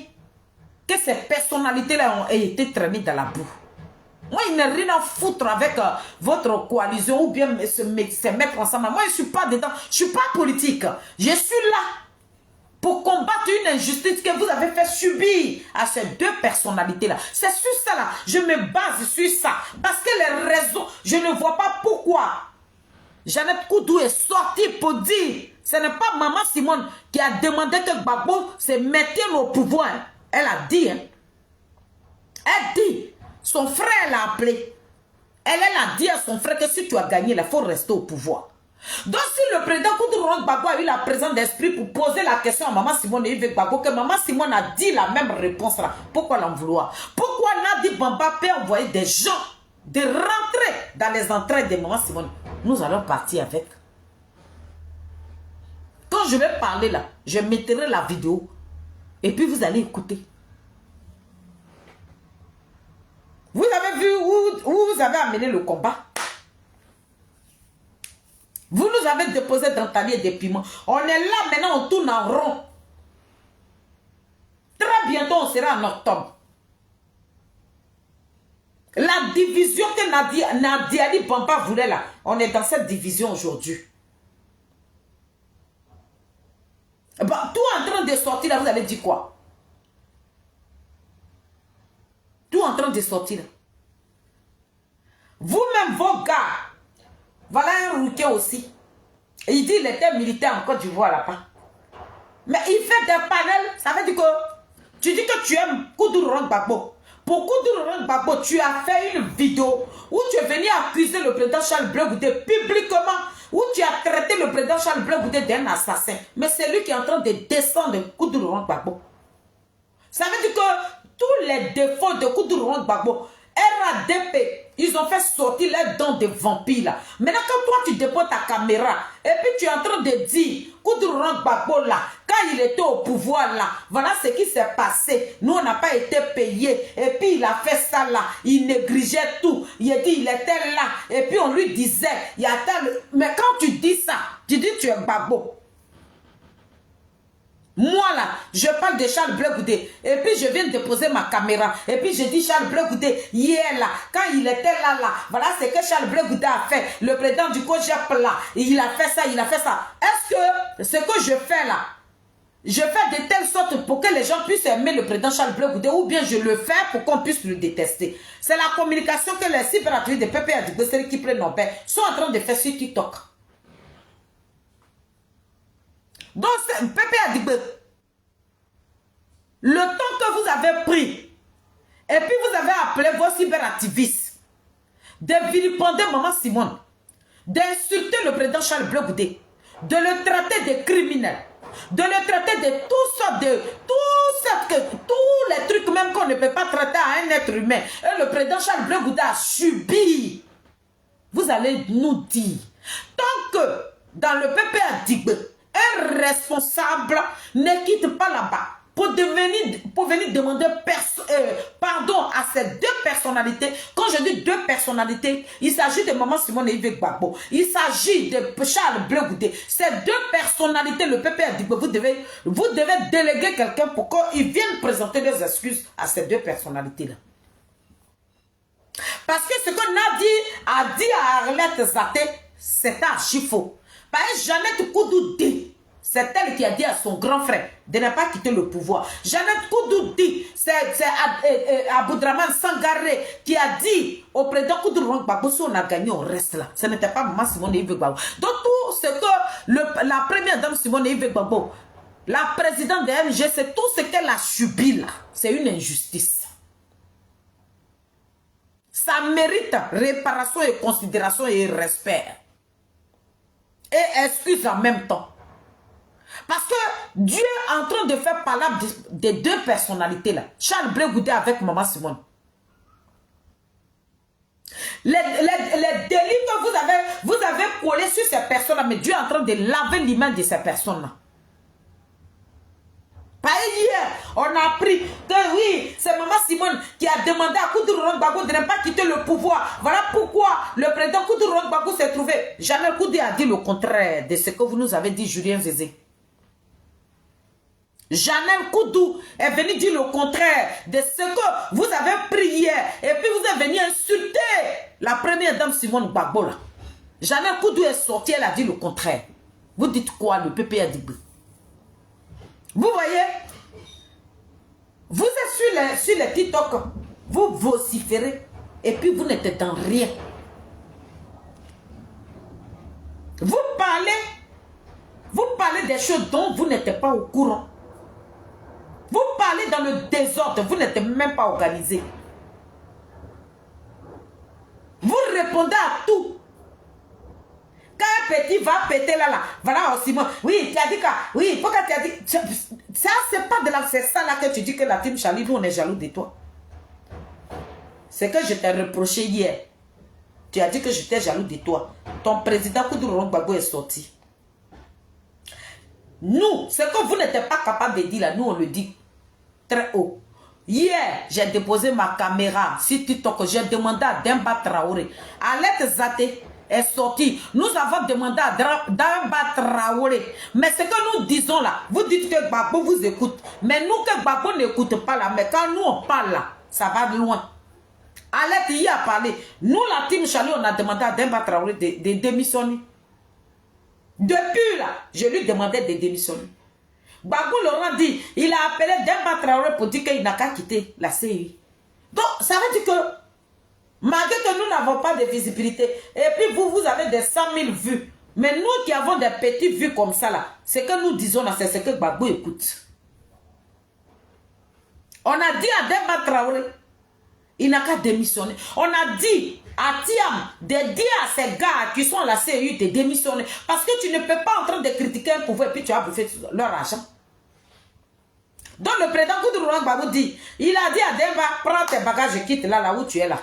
que ces personnalités-là ont été traînées dans la boue. Moi, il n'y a rien à foutre avec votre coalition ou bien se mettre ensemble. Moi, je ne suis pas dedans. Je ne suis pas politique. Je suis là pour combattre une injustice que vous avez fait subir à ces deux personnalités-là. C'est sur ça, là. Je me base sur ça. Parce que les raisons, je ne vois pas pourquoi Jeannette Koudou est sortie pour dire, ce n'est pas Maman Simone qui a demandé que Gbagbo se mette au pouvoir. Elle a dit, hein. Elle dit, son frère l'a appelé. Elle a dit à son frère que si tu as gagné, il faut rester au pouvoir. Donc si le président Laurent Gbagbo a eu la présence d'esprit pour poser la question à Maman Simone et Yves Gbagbo, que Maman Simone a dit la même réponse là, pourquoi l'en vouloir? Pourquoi Nadi Bamba peut envoyer des gens de rentrer dans les entrailles de Maman Simone? Nous allons partir avec. Quand je vais parler là, je mettrai la vidéo et puis vous allez écouter. Vous avez vu où vous avez amené le combat? Vous nous avez déposé dans talier des piments. On est là maintenant, on tourne en rond. Très bientôt, on sera en octobre. La division que Nadiali Bamba voulait là, on est dans cette division aujourd'hui. Bah, tout en train de sortir là, vous allez dire quoi? Tout en train de sortir là. Vous-même, vos gars, voilà un rouquin aussi. Et il dit qu'il était militaire en Côte d'Ivoire là-bas. Mais il fait des panels, ça veut dire que tu dis que tu aimes Laurent Gbagbo. Pour Laurent Gbagbo, tu as fait une vidéo où tu es venu accuser le président Charles Blé Goudé publiquement, où tu as traité le président Charles Blé Goudé d'un assassin. Mais c'est lui qui est en train de descendre Laurent Gbagbo. Ça veut dire que tous les défauts de Laurent Gbagbo, RADP, ils ont fait sortir les dents de vampires là. Maintenant quand toi tu déposes ta caméra et puis tu es en train de dire Laurent Gbagbo là, quand il était au pouvoir là, voilà ce qui s'est passé. Nous on n'a pas été payés et puis il a fait ça là, il négligeait tout. Il a dit il était là et puis on lui disait il y a tel... Mais quand tu dis ça, tu dis tu es Gbagbo. Moi là, je parle de Charles Blé Goudé. Et puis je viens de déposer ma caméra. Et puis je dis Charles Blé Goudé, hier là, quand il était là, voilà ce que Charles Blé Goudé a fait. Le président du COJEP là, il a fait ça, il a fait ça. Est-ce que ce que je fais là, je fais de telle sorte pour que les gens puissent aimer le président Charles Blé Goudé, ou bien je le fais pour qu'on puisse le détester? C'est la communication que les cyberactivistes de Pepe Adigbe, ceux qui prennent nos pères, sont en train de faire sur TikTok. Donc, Pepe Adigbe, le temps que vous avez pris, et puis vous avez appelé vos cyberactivistes, de vilipender Maman Simone, d'insulter le président Charles Blé Goudé, de le traiter de criminel, de le traiter de tout ça, de tous les trucs même qu'on ne peut pas traiter à un être humain. Et le président Charles Blé Goudé a subi. Vous allez nous dire, tant que dans le Pepe Adigbe, un responsable ne quitte pas là-bas pour venir demander pardon à ces deux personnalités. Quand je dis deux personnalités, il s'agit de Maman Simone et Yves Gbagbo. Il s'agit de Charles Blé Goudé. Ces deux personnalités, le Pepe Adigbe, vous devez déléguer quelqu'un pour qu'ils viennent présenter des excuses à ces deux personnalités-là. Parce que ce que Nadi a dit à Arlette Zaté, c'est archi faux. Parce que Jeannette Koudou dit, c'est elle qui a dit à son grand frère de ne pas quitter le pouvoir. Jeannette Koudou dit, c'est Aboudraman Sangaré qui a dit au président Koudou Gbagbo, si on a gagné, on reste là. Ce n'était pas Maman Simone et Yves Gbagbo. Donc tout ce que la première dame Simone et Yves Gbagbo, la présidente de MG, c'est tout ce qu'elle a subi là. C'est une injustice. Ça mérite réparation et considération et respect. Et excuse en même temps. Parce que Dieu est en train de faire parler des deux personnalités là. Charles Blé Goudé avec Maman Simone. Les délits que vous avez collés sur ces personnes là, mais Dieu est en train de laver l'image de ces personnes là. Hier, on a appris que oui, c'est Maman Simone qui a demandé à Koudou Gbagbo de ne pas quitter le pouvoir. Voilà pourquoi le président Koudou Gbagbo s'est trouvé. Janelle Koudé a dit le contraire de ce que vous nous avez dit, Julien Zézé. Janelle Koudou est venu dire le contraire de ce que vous avez pris hier. Et puis vous êtes venu insulter la première dame Simone Gbagbo là. Janelle Koudou est sortie, elle a dit le contraire. Vous dites quoi, le Pepe Adigbe? Vous voyez, vous êtes sur les TikTok, vous vociférez et puis vous n'êtes dans rien. Vous parlez des choses dont vous n'êtes pas au courant. Vous parlez dans le désordre, vous n'êtes même pas organisé. Vous répondez à tout. Quand un petit va péter là, voilà aussi moi. Oui, tu as dit quoi? Oui, pourquoi tu as dit? Ça, c'est pas de là, c'est ça là que tu dis que la team Charlie, nous on est jaloux de toi. C'est que je t'ai reproché hier. Tu as dit que j'étais jaloux de toi. Ton président Koudou Gbagbo est sorti. Nous, ce que vous n'êtes pas capable de dire là, nous on le dit très haut. Hier, j'ai déposé ma caméra sur TikTok, j'ai demandé à Demba Traoré, Arlette Zaté est sorti. Nous avons demandé à Demba Traoré. Mais ce que nous disons là, vous dites que Gbagbo vous écoute. Mais nous que Gbagbo n'écoute pas là, mais quand nous on parle là, ça va de loin. Arlette y a parlé. Nous la team Charlie, on a demandé à Demba Traoré de démissionner. Depuis là, je lui demandais de démissionner. Gbagbo Laurent dit, il a appelé Demba Traoré pour dire qu'il n'a qu'à quitter la CI. Donc, ça veut dire que, malgré que nous n'avons pas de visibilité, et puis vous avez des 100 000 vues, mais nous qui avons des petites vues comme ça là, ce que nous disons là, c'est ce que Gbagbo écoute. On a dit à Demba Traoré, il n'a qu'à démissionner. On a dit à Tiam de dire à ces gars qui sont à la CEU de démissionner. Parce que tu ne peux pas en train de critiquer un pouvoir et puis tu as bouffé leur argent. Donc le président Koudou Gbagbo dit, il a dit à Demba, prends tes bagages et quitte là où tu es là.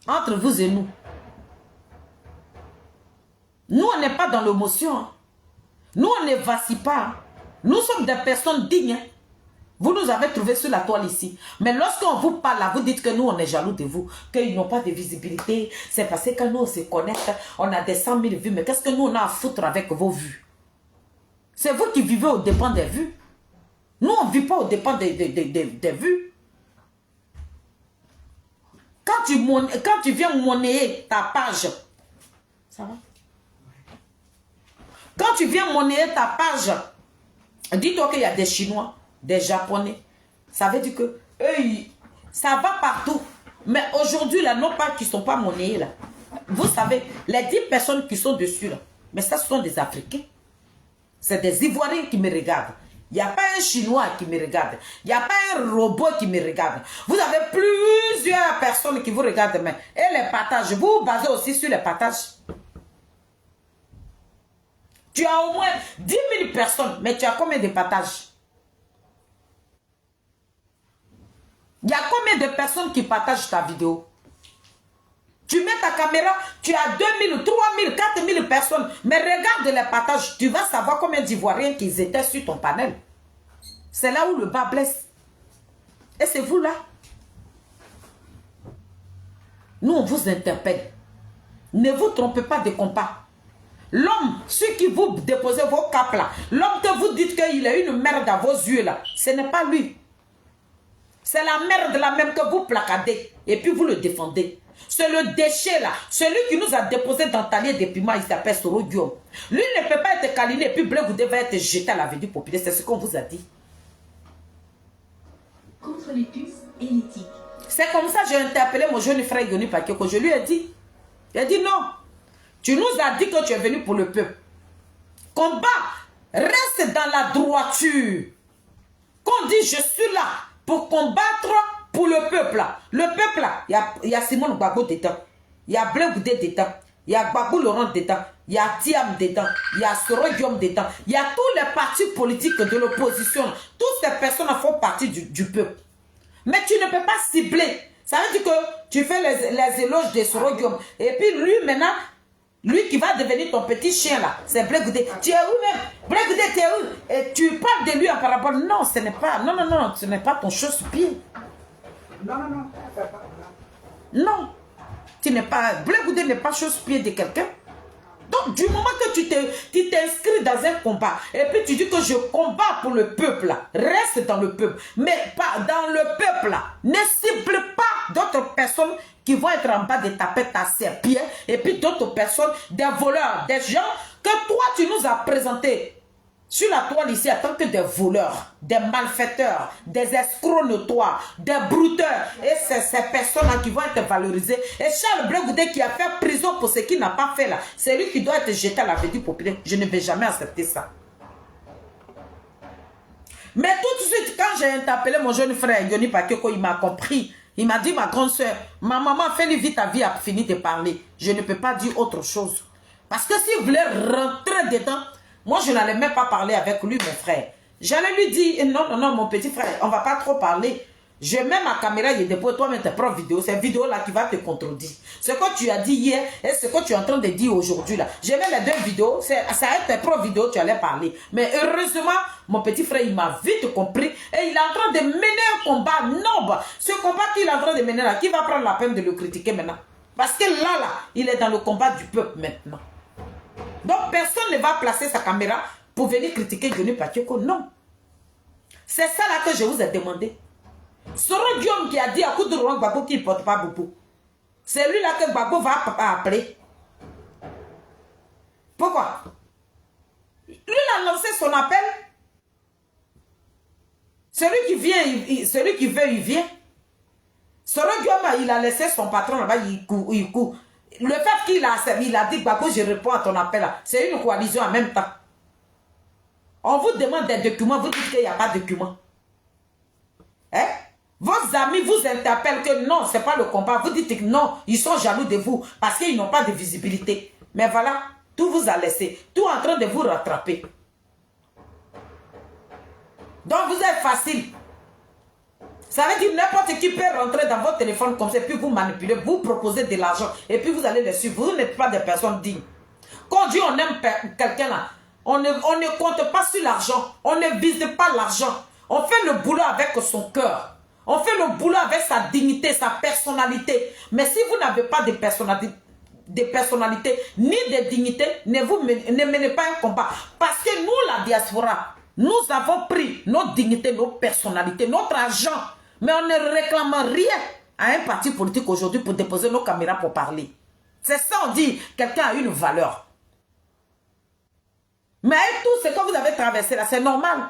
Entre vous et nous. Nous, on n'est pas dans l'émotion. Hein. Nous, on ne vacille pas. Hein. Nous sommes des personnes dignes. Hein. Vous nous avez trouvé sur la toile ici. Mais lorsqu'on vous parle là, vous dites que nous, on est jaloux de vous. Qu'ils n'ont pas de visibilité. C'est parce que nous, on se connecte. On a des 100 000 vues. Mais qu'est-ce que nous, on a à foutre avec vos vues? C'est vous qui vivez aux dépens des vues. Nous, on ne vit pas aux dépens des vues. Quand tu viens monnayer ta page, ça va? Quand tu viens monnayer ta page, dis-toi qu'il y a des Chinois, des Japonais. Ça veut dire que eux, ça va partout. Mais aujourd'hui, là, non pas qu'ils ne sont pas monnayés, là. Vous savez, les 10 personnes qui sont dessus, là, mais ça, ce sont des Africains. C'est des Ivoiriens qui me regardent. Il n'y a pas un Chinois qui me regarde. Il n'y a pas un robot qui me regarde. Vous avez plusieurs personnes qui vous regardent, mais et les partages, vous vous basez aussi sur les partages. Tu as au moins 10 000 personnes, mais tu as combien de partages? Il y a combien de personnes qui partagent ta vidéo? Tu mets ta caméra, tu as 2 000, 3 000, 4 000 personnes. Mais regarde les partages, tu vas savoir combien d'Ivoiriens qui étaient sur ton panel. C'est là où le bas blesse. Et c'est vous là. Nous, on vous interpelle. Ne vous trompez pas de compas. L'homme, ceux qui vous déposez vos capes là, l'homme que vous dites qu'il a une merde à vos yeux là, ce n'est pas lui. C'est la merde là même que vous placardez. Et puis vous le défendez. C'est le déchet là. Celui qui nous a déposé dans Talier de Piment, il s'appelle Soro Guillaume. Lui ne peut pas être câliné et puis Blé Goudé va être jeté à la vie du populaire. C'est ce qu'on vous a dit. Contre les puces et l'éthique. C'est comme ça que j'ai interpellé mon jeune frère Yoni Pakeko. Je lui ai dit. Il a dit non. Tu nous as dit que tu es venu pour le peuple. Combat. Reste dans la droiture. Qu'on dit je suis là pour combattre pour le peuple là. Le peuple là, il y a Simone Gbagbo dedans. Il y a Blé Goudé dedans. Il y a Gbagbo Laurent dedans. Il y a Thiam dedans. Il y a Soro Guillaume dedans. Il y a tous les partis politiques de l'opposition. Toutes ces personnes font partie du peuple. Mais tu ne peux pas cibler. Ça veut dire que tu fais les éloges de Soro Guillaume. Et puis lui maintenant, lui qui va devenir ton petit chien là, c'est Blé Goudé. Tu es où même? Blé Goudé, tu es où? Et tu parles de lui en parabole. Non, ce n'est pas. Non, non, non, ce n'est pas ton chausse-pied. Non, non, non. Non. Tu n'es pas. Blé Goudé n'est pas chausse-pied de quelqu'un. Donc, du moment que tu t'inscris dans un combat, et puis tu dis que je combats pour le peuple là, reste dans le peuple. Mais pas dans le peuple là. Ne cible pas d'autres personnes qui vont être en bas de taper ta serpillère, et puis d'autres personnes, des voleurs, des gens que toi tu nous as présentés sur la toile ici en tant que des voleurs, des malfaiteurs, des escrocs notoires, des brouteurs. Et c'est ces personnes-là qui vont être valorisées. Et Charles Blé Goudé qui a fait prison pour ce qu'il n'a pas fait là, c'est lui qui doit être jeté à la vie du populaire. Je ne vais jamais accepter ça. Mais tout de suite, quand j'ai interpellé mon jeune frère Yoni Pakeko, il m'a compris. Il m'a dit, ma grande soeur, ma maman, fais-lui vite, ta vie a fini de parler. Je ne peux pas dire autre chose. Parce que s'il voulait rentrer dedans, moi, je n'allais même pas parler avec lui, mon frère. J'allais lui dire, non, non, non, mon petit frère, on ne va pas trop parler. Je mets ma caméra, je dépose toi-même tes propres vidéos. C'est vidéo-là qui va te contredire. Ce que tu as dit hier et ce que tu es en train de dire aujourd'hui, là. Je mets les deux vidéos, ça va être tes propres vidéos, tu allais parler. Mais heureusement, mon petit frère, il m'a vite compris et il est en train de mener un combat noble. Ce combat qu'il est en train de mener là, qui va prendre la peine de le critiquer maintenant? Parce que là, il est dans le combat du peuple maintenant. Donc, personne ne va placer sa caméra pour venir critiquer Yoni Pakeko. Non. C'est ça là que je vous ai demandé. Soro Guillaume qui a dit à Koudourouan Gbagbo qu'il ne porte pas beaucoup. C'est lui là que Gbagbo va appeler. Pourquoi? Lui, il a lancé son appel. Celui qui vient, celui qui veut, il vient. Soro Guillaume, il a laissé son patron là-bas, il court. Le fait qu'il a dit, Gbagbo, je réponds à ton appel, c'est une coalition en même temps. On vous demande des documents, vous dites qu'il n'y a pas de documents. Hein? Vos amis vous interpellent que non, ce n'est pas le combat. Vous dites que non, ils sont jaloux de vous parce qu'ils n'ont pas de visibilité. Mais voilà, tout vous a laissé, tout en train de vous rattraper. Donc vous êtes facile. Ça veut dire n'importe qui peut rentrer dans votre téléphone comme ça, et puis vous manipuler, vous proposer de l'argent, et puis vous allez les suivre. Vous n'êtes pas des personnes dignes. Quand Dieu on aime quelqu'un là, on ne compte pas sur l'argent, on ne vise pas l'argent. On fait le boulot avec son cœur. On fait le boulot avec sa dignité, sa personnalité. Mais si vous n'avez pas de personnalité, de personnalité, ni de dignité, ne menez pas un combat. Parce que nous, la diaspora, nous avons pris nos dignités, nos personnalités, notre argent, mais on ne réclame rien à un parti politique aujourd'hui pour déposer nos caméras pour parler. C'est ça, on dit, quelqu'un a une valeur. Mais avec tout ce que vous avez traversé là, c'est normal.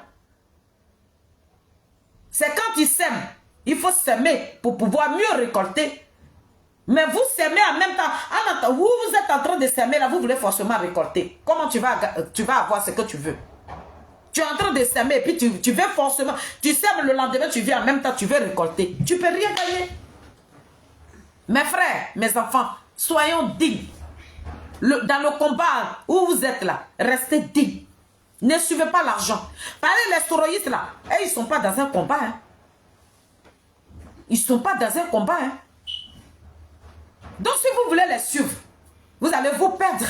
C'est quand ils sèment, il faut s'aimer pour pouvoir mieux récolter. Mais vous s'aimez en même temps. Vous êtes en train de s'aimer là, vous voulez forcément récolter. Comment tu vas avoir ce que tu veux? Tu es en train de s'aimer et puis tu veux forcément. Tu sèmes le lendemain, tu viens en même temps, tu veux récolter. Tu ne peux rien gagner. Mes frères, mes enfants, soyons dignes. Dans le combat où vous êtes là, restez dignes. Ne suivez pas l'argent. Parlez les terroristes là, ils ne sont pas dans un combat. Hein. Ils ne sont pas dans un combat. Hein. Donc si vous voulez les suivre, vous allez vous perdre.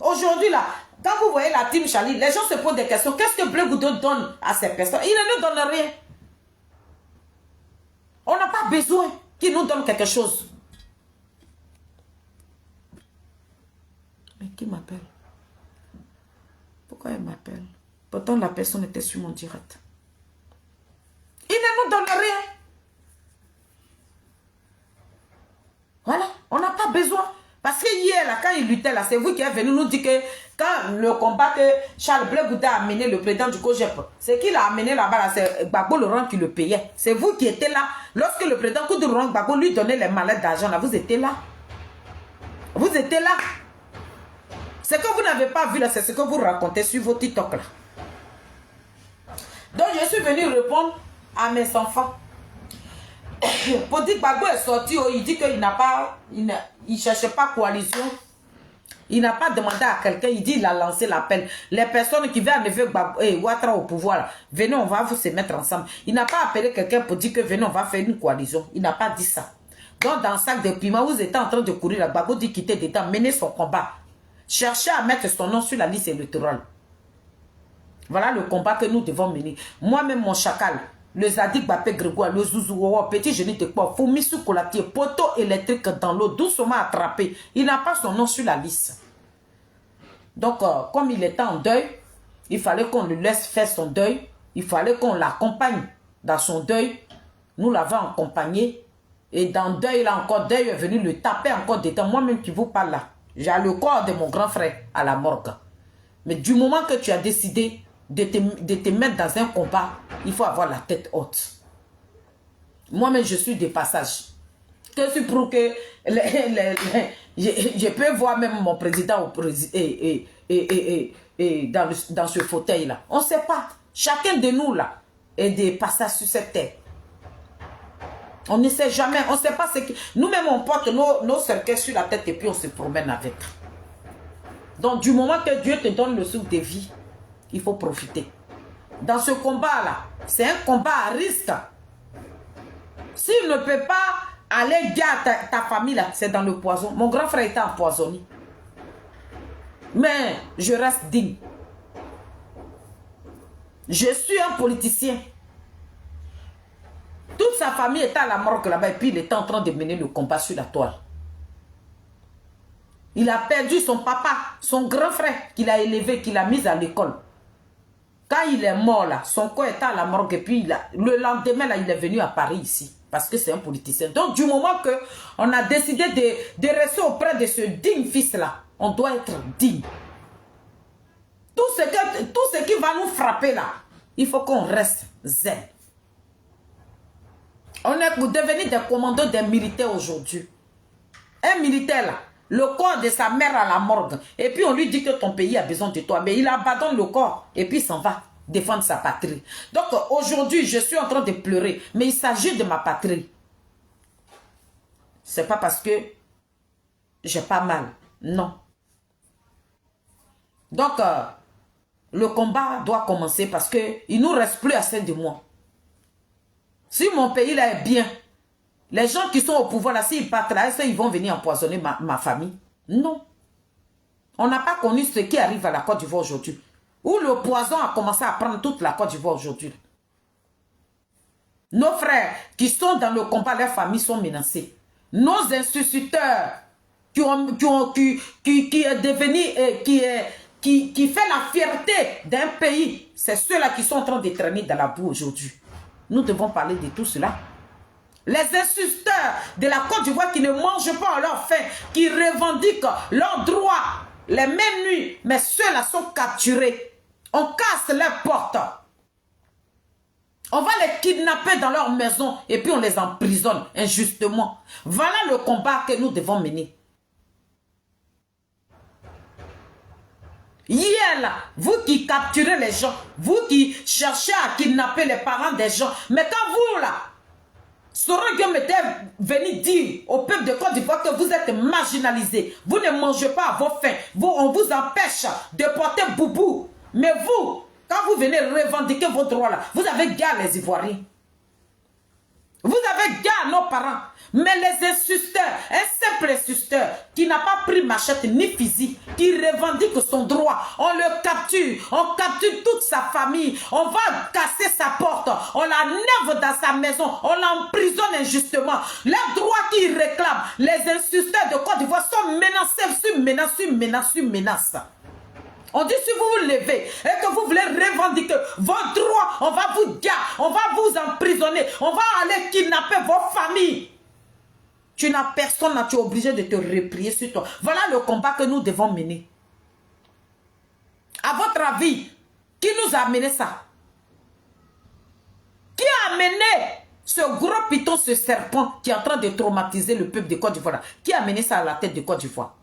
Aujourd'hui là, quand vous voyez la team Charlie, les gens se posent des questions. Qu'est-ce que Bleu Goudo donne à ces personnes? Il ne nous donne rien. On n'a pas besoin qu'il nous donne quelque chose. Mais qui m'appelle? Pourquoi elle m'appelle? Pourtant la personne était sur mon direct. Il ne nous donne rien. Voilà, on n'a pas besoin. Parce que hier, là, quand il luttait, là, c'est vous qui êtes venu nous dire que quand le combat que Charles Bleu Gouda a amené, le président du COGEP, c'est qu'il a amené là-bas, là, c'est Gbagbo Laurent qui le payait. C'est vous qui étiez là. Lorsque le président Koudou Laurent Gbagbo lui donnait les mallettes d'argent, là, vous étiez là. Vous étiez là. Ce que vous n'avez pas vu, là, c'est ce que vous racontez sur vos TikTok, là. Donc, je suis venu répondre à mes enfants. Pour dire que Gbagbo est sorti, il dit qu'il n'a pas, il ne cherchait pas coalition. Il n'a pas demandé à quelqu'un, il dit qu'il a lancé l'appel. Les personnes qui veulent enlever Ouattara au pouvoir, là, venez, on va vous se mettre ensemble. Il n'a pas appelé quelqu'un pour dire que venez, on va faire une coalition. Il n'a pas dit ça. Donc, dans le sac de piment, vous étiez en train de courir, là, Gbagbo dit qu'il était dedans, mener son combat. Chercher à mettre son nom sur la liste électorale. Voilà le combat que nous devons mener. Moi-même, mon chacal, le Zadik Bapé Grégoire, le Zouzou, petit génie de quoi, Foumisu Kolatier, poteau électrique dans l'eau, doucement attrapé. Il n'a pas son nom sur la liste. Donc, comme il était en deuil, il fallait qu'on le laisse faire son deuil. Il fallait qu'on l'accompagne dans son deuil. Nous l'avons accompagné. Et dans le deuil, là encore, deuil est venu le taper encore dedans. Moi-même qui vous parle là, j'ai le corps de mon grand frère à la morgue. Mais du moment que tu as décidé de te mettre dans un combat, il faut avoir la tête haute. Moi-même, je suis de passage. Que c'est pour que je peux voir même mon président dans ce fauteuil-là. On ne sait pas. Chacun de nous, là, est de passage sur cette terre. On ne sait jamais. On ne sait pas ce que... Nous-mêmes, on porte nos cercueils sur la tête et puis on se promène avec. Donc, du moment que Dieu te donne le souffle de vie, il faut profiter. Dans ce combat-là, c'est un combat à risque. S'il ne peut pas aller dire à ta famille, là, c'est dans le poison. Mon grand frère était empoisonné. Mais je reste digne. Je suis un politicien. Toute sa famille était à la morgue là-bas et puis il était en train de mener le combat sur la toile. Il a perdu son papa, son grand frère qu'il a élevé, qu'il a mis à l'école. Quand il est mort là, son corps était à la morgue et puis le lendemain là, il est venu à Paris ici. Parce que c'est un politicien. Donc du moment qu'on a décidé de rester auprès de ce digne fils là, on doit être digne. Tout ce qui va nous frapper là, il faut qu'on reste zen. On est devenu des commandants des militaires aujourd'hui. Un militaire là, le corps de sa mère à la morgue. Et puis on lui dit que ton pays a besoin de toi. Mais il abandonne le corps et puis il s'en va défendre sa patrie. Donc aujourd'hui, je suis en train de pleurer. Mais il s'agit de ma patrie. C'est pas parce que j'ai pas mal. Non. Donc, le combat doit commencer parce qu'il ne nous reste plus assez de moi. Si mon pays là est bien, les gens qui sont au pouvoir là, s'ils partent là, est-ce qu'ils vont venir empoisonner ma famille? Non. On n'a pas connu ce qui arrive à la Côte d'Ivoire aujourd'hui. Où le poison a commencé à prendre toute la Côte d'Ivoire aujourd'hui. Nos frères qui sont dans le combat, leurs familles sont menacées. Nos instituteurs qui est devenu, qui fait la fierté d'un pays. C'est ceux-là qui sont en train de traîner dans la boue aujourd'hui. Nous devons parler de tout cela. Les insulteurs de la Côte d'Ivoire qui ne mangent pas à leur faim, qui revendiquent leurs droits les mêmes nuits, mais ceux-là sont capturés. On casse leurs portes. On va les kidnapper dans leur maison et puis on les emprisonne injustement. Voilà le combat que nous devons mener. Hier là, vous qui capturez les gens, vous qui cherchez à kidnapper les parents des gens, mais quand vous là, Soroguiom était venu dire au peuple de Côte d'Ivoire que vous êtes marginalisés, vous ne mangez pas à vos faim, on vous empêche de porter boubou. Mais vous, quand vous venez revendiquer vos droits là, vous avez gars les Ivoiriens. Vous avez gars nos parents. Mais les insulteurs, un simple insulteur qui n'a pas pris machette ni fusil, qui revendique son droit, on le capture, on capture toute sa famille, on va casser sa porte, on la neuve dans sa maison, on l'emprisonne injustement. Les droits qu'il réclame, les insulteurs de Côte d'Ivoire sont menacés, menaces. On dit si vous vous levez et que vous voulez revendiquer vos droits, on va vous dire, on va vous emprisonner, on va aller kidnapper vos familles. Tu n'as personne, tu es obligé de te replier sur toi. Voilà le combat que nous devons mener. À votre avis, qui nous a amené ça? Qui a amené ce gros python, ce serpent qui est en train de traumatiser le peuple de Côte d'Ivoire? Qui a amené ça à la tête de Côte d'Ivoire?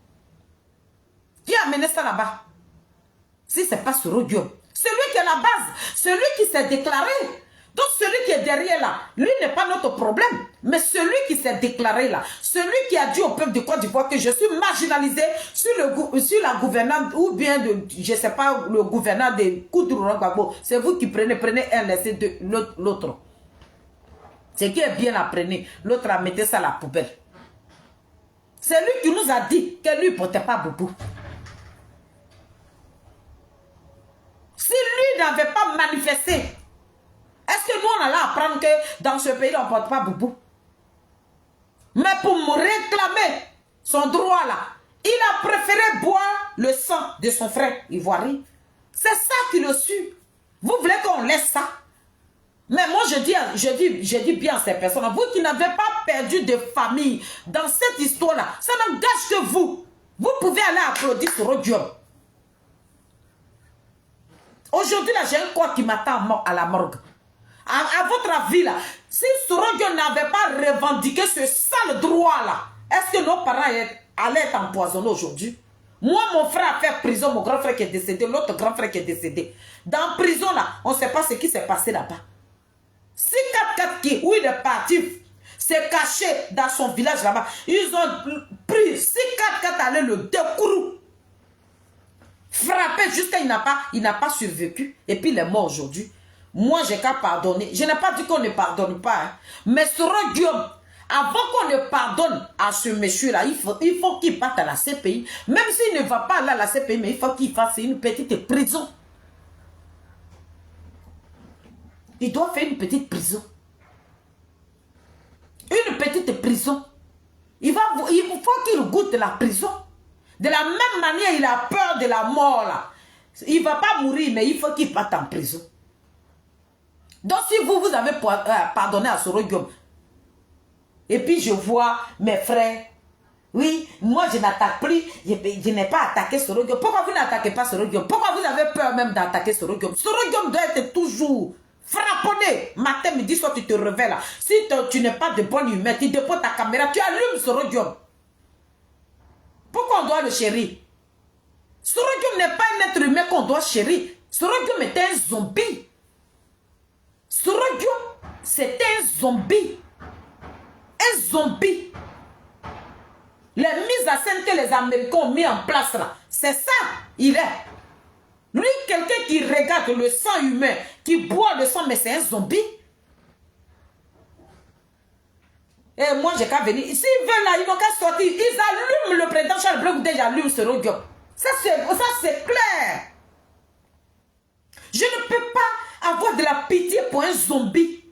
Qui a amené ça là-bas? Si ce n'est pas Soroguiom, celui qui est la base, celui qui s'est déclaré. Donc celui qui est derrière là, lui n'est pas notre problème. Mais celui qui s'est déclaré là, celui qui a dit au peuple de Côte d'Ivoire que je suis marginalisé sur la gouvernance ou bien de, je ne sais pas, le gouverneur de Koudougou Gbagbo. C'est vous qui prenez un, laissez de l'autre. Ce qui est bien, la prenez. L'autre a mis ça à la poubelle. C'est lui qui nous a dit que lui ne portait pas boubou. Si lui n'avait pas manifesté, est-ce que nous on allait apprendre que dans ce pays on ne porte pas boubou? Mais pour me réclamer son droit là, il a préféré boire le sang de son frère ivoirien. C'est ça qui le suit. Vous voulez qu'on laisse ça? Mais moi je dis bien à ces personnes, vous qui n'avez pas perdu de famille dans cette histoire là, ça n'engage que vous. Vous pouvez aller applaudir sur Soroguiom. Aujourd'hui, là, j'ai un corps qui m'attend à la morgue. À votre avis, là, si Soroguiom n'avait pas revendiqué ce sale droit-là, est-ce que nos parents allaient être empoisonnés aujourd'hui? Moi, mon frère a fait prison, mon grand frère qui est décédé, l'autre grand frère qui est décédé. Dans prison, là, on ne sait pas ce qui s'est passé là-bas. Si 4-4 où il est parti, s'est caché dans son village là-bas, ils ont pris, si 4-4 allaient le décourou, frappé jusqu'à il n'a pas survécu. Et puis il est mort aujourd'hui. Moi, j'ai qu'à pardonner. Je n'ai pas dit qu'on ne pardonne pas. Hein. Mais Soroguiom, avant qu'on ne pardonne à ce monsieur-là, il faut qu'il parte à la CPI. Même s'il ne va pas là à la CPI, mais il faut qu'il fasse une petite prison. Il doit faire une petite prison. Une petite prison. Il faut qu'il goûte la prison. De la même manière, il a peur de la mort là. Il ne va pas mourir, mais il faut qu'il parte en prison. Donc si vous avez pardonné à Soroguiom, et puis je vois mes frères, oui, moi je n'attaque plus, je n'ai pas attaqué Soroguiom. Pourquoi vous n'attaquez pas Soroguiom? Pourquoi vous avez peur même d'attaquer Soroguiom? Soroguiom doit être toujours frapponné. Matin, midi, soir, tu te réveilles là. Si tu n'es pas de bonne humeur, tu déposes ta caméra, tu allumes Soroguiom. Pourquoi on doit le chérir? Soroguiom n'est pas un être humain qu'on doit chérir. Soroguiom est un zombie. Soroguiom, c'est un zombie. Un zombie. Les mises à scène que les Américains ont mis en place là, c'est ça, il est. Lui, quelqu'un qui regarde le sang humain, qui boit le sang, mais c'est un zombie. Et moi, j'ai qu'à venir. S'ils veulent là, ils n'ont qu'à sortir. Ils allument le président Charles Blé Goudé, j'allume Soroguiom. Ça, c'est clair. Je ne peux pas avoir de la pitié pour un zombie.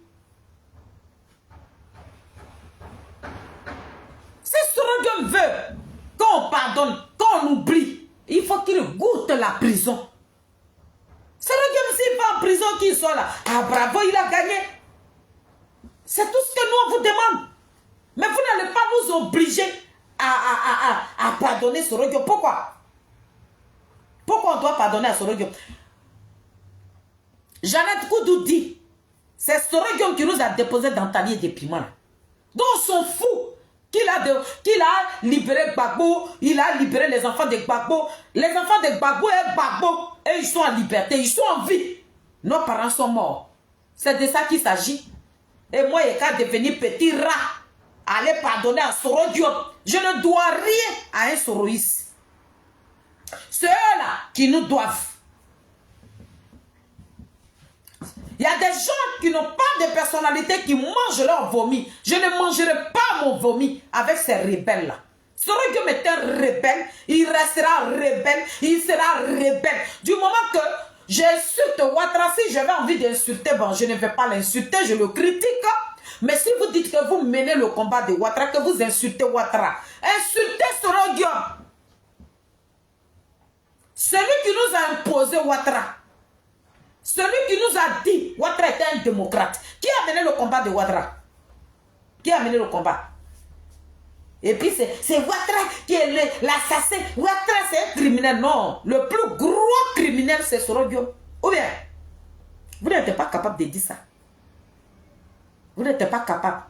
Si Soroguiom veut qu'on on pardonne, quand on oublie, il faut qu'il goûte la prison. C'est le gars s'il va en prison qu'il soit là. Ah bravo, il a gagné. C'est tout ce que nous on vous demande. Mais vous n'allez pas nous obliger à pardonner Soro Diop. Pourquoi? Pourquoi on doit pardonner à Soro Diop? Jeannette Koudou dit, c'est Soro Diop qui nous a déposé dans Talier des piments. Donc on s'en fout qu'il a libéré Gbagbo, il a libéré les enfants de Gbagbo. Les enfants de Gbagbo et Gbagbo, et ils sont en liberté, ils sont en vie. Nos parents sont morts. C'est de ça qu'il s'agit. Et moi, il qu'à devenir petit rat, aller pardonner à Soro Diop. Je ne dois rien à un soroïste. C'est eux-là qui nous doivent. Il y a des gens qui n'ont pas de personnalité, qui mangent leur vomi. Je ne mangerai pas mon vomi avec ces rebelles-là. Soro Diop est un rebelle, il restera rebelle, il sera rebelle. Du moment que j'insulte Ouattara, si j'avais envie d'insulter, bon, je ne vais pas l'insulter, je le critique. Mais si vous dites que vous menez le combat de Ouattara, que vous insultez Ouattara, insultez Soro Diop. Celui qui nous a imposé Ouattara. Celui qui nous a dit Ouattara était un démocrate. Qui a mené le combat de Ouattara? Qui a mené le combat? Et puis c'est Ouattara qui est l'assassin. Ouattara c'est un criminel. Non. Le plus gros criminel c'est Soro Diop. Ou bien, vous n'êtes pas capable de dire ça. Vous n'êtes pas capable.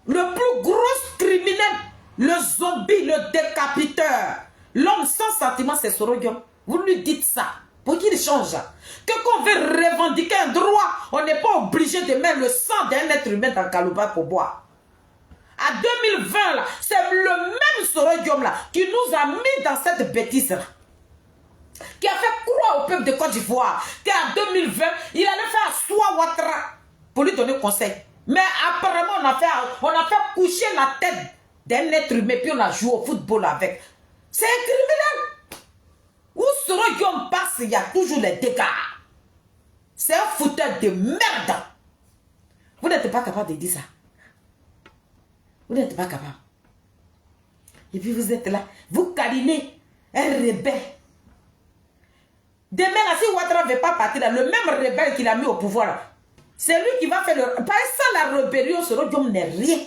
Le plus gros criminel, le zombie, le décapiteur, l'homme sans sentiment c'est Soro Diop. Vous lui dites ça. Pour qu'il change. Que quand on veut revendiquer un droit, on n'est pas obligé de mettre le sang d'un être humain dans Kalouba pour boire. À 2020, là, c'est le même Soro Diop là qui nous a mis dans cette bêtise là. Qui a fait croire au peuple de Côte d'Ivoire qu'en 2020, il allait faire asseoir Ouattara pour lui donner conseil. Mais apparemment, on a fait coucher la tête d'un être humain puis on a joué au football avec. C'est un criminel. Où Soro Diop passe, il y a toujours les dégâts. C'est un fouteur de merde. Vous n'êtes pas capable de dire ça. Vous n'êtes pas capable. Et puis vous êtes là. Vous câlinez un rebelle. Demain, là, si Ouattara ne veut pas partir, là, le même rebelle qu'il a mis au pouvoir, c'est lui qui va faire le... Par ça, la rébellion, Soro Diop n'est rien.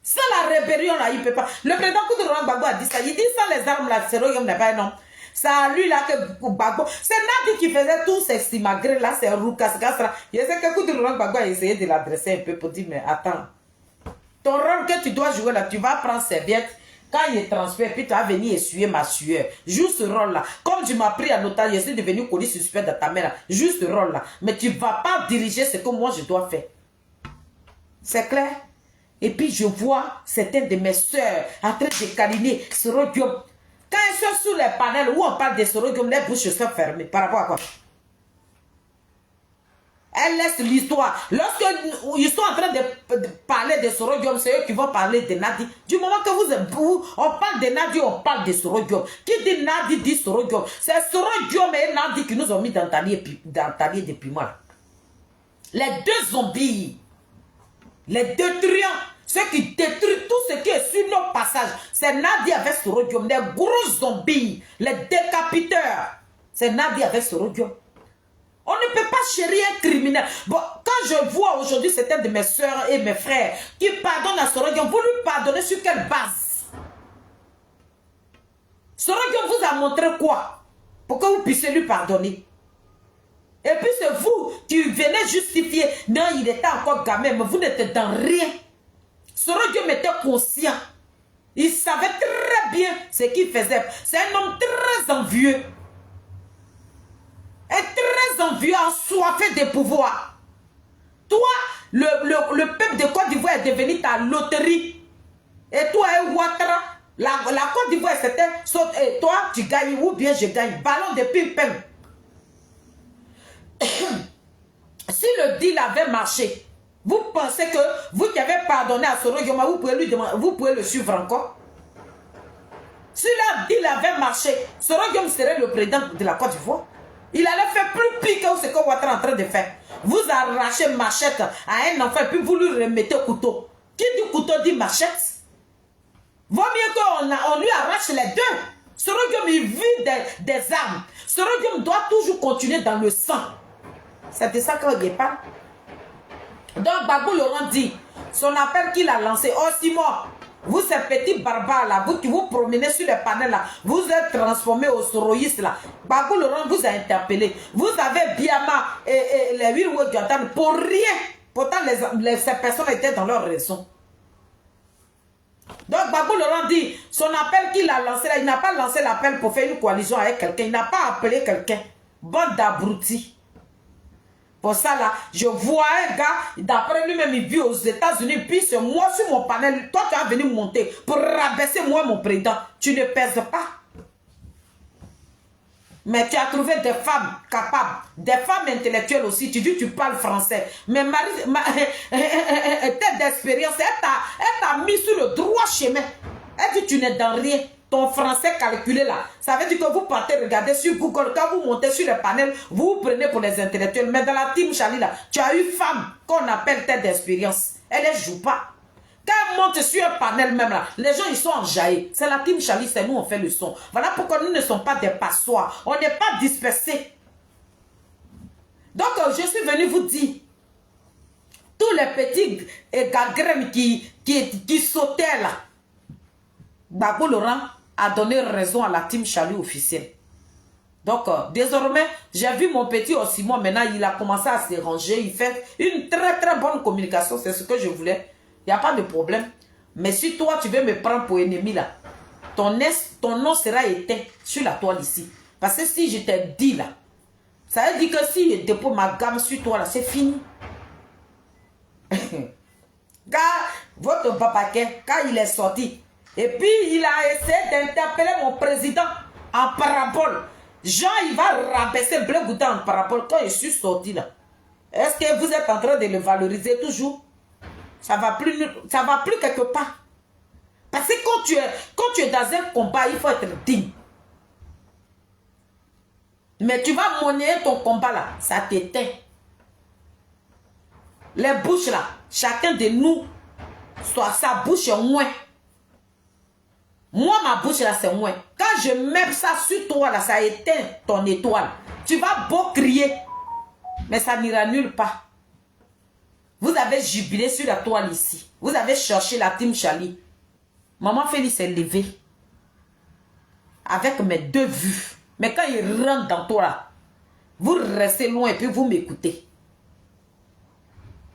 Sans la rébellion, là, il ne peut pas. Le président Koudou Gbagbo a dit ça. Il dit sans les armes, là, Soro Diop n'est pas un homme. C'est à lui, là, que Gbagbo. C'est Nadi qui faisait tous ces simagrées, là, c'est Roukas Gasra. Je sais que Koudou Gbagbo a essayé de l'adresser un peu pour dire, mais attends. Ton rôle que tu dois jouer, là, tu vas prendre serviette. Quand il est transféré, puis tu vas venir essuyer ma sueur. Joue ce rôle-là. Comme tu m'as pris en otage, je suis devenu connu suspect de ta mère. Joue ce rôle-là. Mais tu ne vas pas diriger ce que moi, je dois faire. C'est clair? Et puis je vois certaines de mes soeurs en train de câliner Soro Diop. Quand elles sont sous les panels où on parle de Soro Diop, les bouches sont fermées. Par rapport à quoi? Elles laissent l'histoire. Lorsqu'ils sont en train de parler de Soro Diop, c'est eux qui vont parler de Nadi. Du moment que on parle de Nadi, on parle de Soro Diop. Qui dit Nadi dit Soro Diop. C'est Soro Diop et Nadi qui nous ont mis dans Talier depuis moi. Les deux zombies. Les détruisants, ceux qui détruisent tout ce qui est sur nos passages, c'est Nadi avec Soro Diop. Les gros zombies, les décapiteurs, c'est Nadi avec Soro Diop. On ne peut pas chérir un criminel. Bon, quand je vois aujourd'hui certains de mes soeurs et mes frères qui pardonnent à Soro Diop, vous lui pardonnez sur quelle base? Soro Diop vous a montré quoi? Pour que vous puissiez lui pardonner. Et puis c'est vous qui venez justifier. Non, il était encore gamin, mais vous n'êtes dans rien. Soro Diop était conscient. Il savait très bien ce qu'il faisait. C'est un homme très envieux. Et très envieux, assoiffé de pouvoir. Toi, le peuple de Côte d'Ivoire est devenu ta loterie. Et toi, Ouattara, la Côte d'Ivoire, c'était... Et toi, tu gagnes ou bien je gagne. Ballon de ping-pong. Si le deal avait marché, vous pensez que vous qui avez pardonné à Soro Diop, vous pouvez lui demander, vous pouvez le suivre encore? Si le deal avait marché, Soro Diop serait le président de la Côte d'Ivoire. Il allait faire plus pire que ce que Ouattara est en train de faire. Vous arrachez machette à un enfant et puis vous lui remettez couteau. Qui dit couteau dit machette? Vaut mieux qu'on lui arrache les deux. Sorogium, il vit des armes. Sorogium doit toujours continuer dans le sang. C'est de ça qu'il parle. Donc, Babou Laurent dit, son appel qu'il a lancé, oh Simon, vous ces petits barbares là, vous qui vous promenez sur les panels là, vous êtes transformés au soroïstes là. Babou Laurent vous a interpellé. Vous avez Biama et les 8 Wodjantan pour rien. Pourtant, ces personnes étaient dans leur raison. Donc, Babou Laurent dit, son appel qu'il a lancé là, il n'a pas lancé l'appel pour faire une coalition avec quelqu'un. Il n'a pas appelé quelqu'un. Bande d'abrutis. Pour ça là, je vois un gars, d'après lui-même, il vit aux États-Unis, puis c'est moi sur mon panel, toi tu as venu monter pour rabaisser moi mon président. Tu ne pèses pas. Mais tu as trouvé des femmes capables, des femmes intellectuelles aussi. Tu dis tu parles français. Mais tête d'expérience, elle t'a mis sur le droit chemin. Elle dit tu n'es dans rien. Ton français calculé là, ça veut dire que vous partez regarder sur Google, quand vous montez sur les panels, vous vous prenez pour les intellectuels. Mais dans la team Chali là, tu as une femme qu'on appelle tête d'expérience. Elle ne joue pas. Quand elle monte sur un panel même là, les gens ils sont enjaillés. C'est la team Chali, c'est nous on fait le son. Voilà pourquoi nous ne sommes pas des passoires. On n'est pas dispersés. Donc je suis venu vous dire, tous les petits gagrèmes qui sautaient là, Babou Laurent a donné raison à la team Chali officielle. Donc, désormais, j'ai vu mon petit Simon, maintenant, il a commencé à se ranger. Il fait une très très bonne communication. C'est ce que je voulais. Il n'y a pas de problème. Mais si toi, tu veux me prendre pour ennemi, là, ton nom sera éteint sur la toile ici. Parce que si je t'ai dit, là, ça veut dire que si je dépose ma gamme sur toi, là, c'est fini. Car votre papaquet, quand il est sorti, et puis, il a essayé d'interpeller mon président en parabole. Jean, il va rabaisser Blé Gouda en parabole quand je suis sorti là. Est-ce que vous êtes en train de le valoriser toujours? Ça va plus quelque part. Parce que quand tu es dans un combat, il faut être digne. Mais tu vas monnayer ton combat là, ça t'éteint. Les bouches là, chacun de nous, soit sa bouche est moins. Moi, ma bouche là, c'est moins. Quand je mets ça sur toi là, ça éteint ton étoile. Tu vas beau crier, mais ça n'ira nulle part. Vous avez jubilé sur la toile ici. Vous avez cherché la team Chali. Maman Félix s'est levée avec mes deux vues. Mais quand il rentre dans toi là, vous restez loin et puis vous m'écoutez.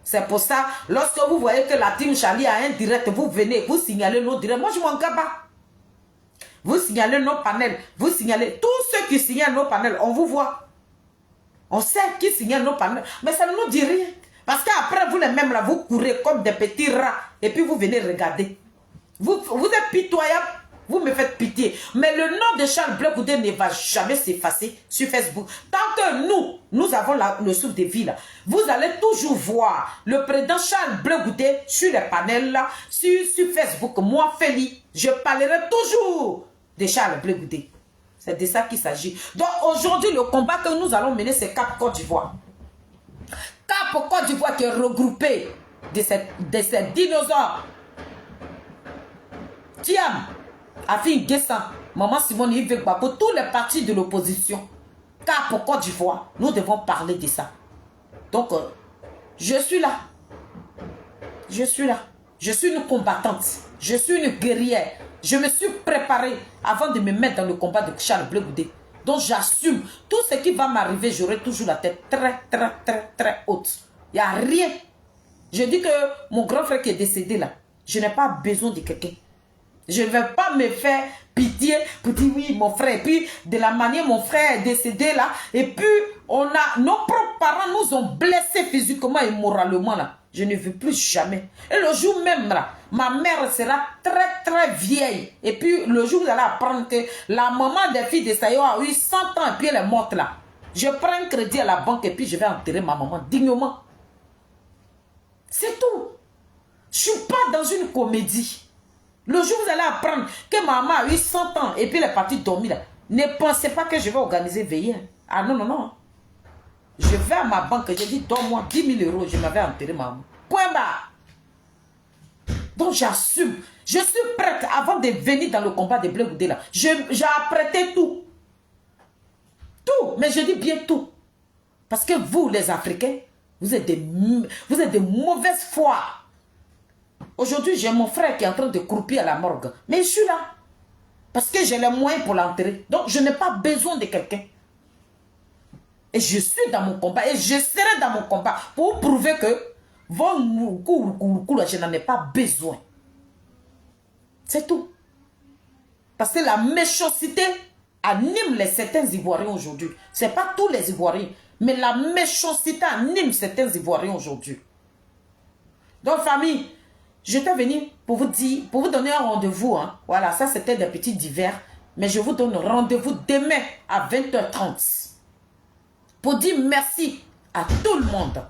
C'est pour ça, lorsque vous voyez que la team Chali a un direct, vous venez, vous signalez nos directs. Moi, je m'en garde pas. Vous signalez nos panels, vous signalez tous ceux qui signalent nos panels, on vous voit. On sait qui signale nos panels, mais ça ne nous dit rien. Parce qu'après, vous les mêmes là, vous courez comme des petits rats et puis vous venez regarder. Vous êtes pitoyable, vous me faites pitié. Mais le nom de Charles Blé Goudé ne va jamais s'effacer sur Facebook. Tant que nous avons le souffle de vie là, vous allez toujours voir le président Charles Blé Goudé sur les panels là, sur Facebook. Moi, Félix, je parlerai toujours de Charles Blé Goudé. C'est de ça qu'il s'agit. Donc aujourd'hui, le combat que nous allons mener, c'est Cap Côte d'Ivoire. Cap Côte d'Ivoire qui est regroupé de ces dinosaures. Tiam, Afin Guessan, Maman Simone Yves Babo, tous les partis de l'opposition. Cap Côte d'Ivoire, nous devons parler de ça. Donc, je suis là. Je suis là. Je suis une combattante. Je suis une guerrière. Je me suis préparée avant de me mettre dans le combat de Charles Blé Goudé. Donc j'assume. Tout ce qui va m'arriver, j'aurai toujours la tête très, très, très, très haute. Il n'y a rien. Je dis que mon grand frère qui est décédé là, je n'ai pas besoin de quelqu'un. Je ne vais pas me faire pitié pour dire oui, mon frère. Et puis, de la manière mon frère est décédé là, et puis, nos propres parents nous ont blessés physiquement et moralement là. Je ne veux plus jamais. Et le jour même là, ma mère sera très très vieille. Et puis le jour où vous allez apprendre que la maman des filles de Sayo a eu 100 ans et puis elle est morte là. Je prends un crédit à la banque et puis je vais enterrer ma maman dignement. C'est tout. Je ne suis pas dans une comédie. Le jour où vous allez apprendre que maman a eu 100 ans et puis elle est partie dormir là, ne pensez pas que je vais organiser veiller. Ah non, non, non. Je vais à ma banque, je dis donne-moi 10 000 €, je m'avais enterré maman. Point barre. Donc Donc j'assume. Je suis prête avant de venir dans le combat de Blé Goudé là. J'ai apprêté tout. Tout. Mais je dis bien tout. Parce que vous, les Africains, vous êtes des mauvaises foi. Aujourd'hui, j'ai mon frère qui est en train de croupir à la morgue. Mais je suis là. Parce que j'ai les moyens pour l'enterrer. Donc, je n'ai pas besoin de quelqu'un. Et je suis dans mon combat. Et je serai dans mon combat pour prouver que je n'en ai pas besoin. C'est tout. Parce que la méchanceté anime certains Ivoiriens aujourd'hui. Ce n'est pas tous les Ivoiriens. Mais la méchanceté anime certains Ivoiriens aujourd'hui. Donc, famille, je t'ai venu pour vous dire, pour vous donner un rendez-vous. Hein. Voilà, ça c'était des petits divers. Mais je vous donne rendez-vous demain à 20h30. Pour dire merci à tout le monde.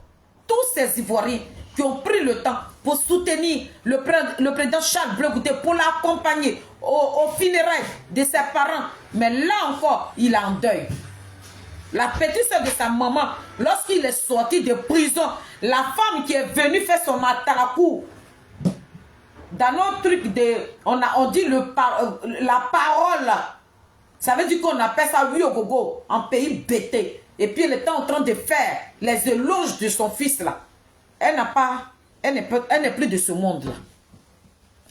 Tous ces Ivoiriens qui ont pris le temps pour soutenir le président Charles Blé Goudé, pour l'accompagner au funérailles de ses parents. Mais là encore, il est en deuil. La petite soeur de sa maman, lorsqu'il est sorti de prison, la femme qui est venue faire son atalakou, dans notre truc de, on dit la parole, ça veut dire qu'on appelle ça oui au gogo, en pays bêté. Et puis elle était en train de faire les éloges de son fils là. Elle n'est plus de ce monde là.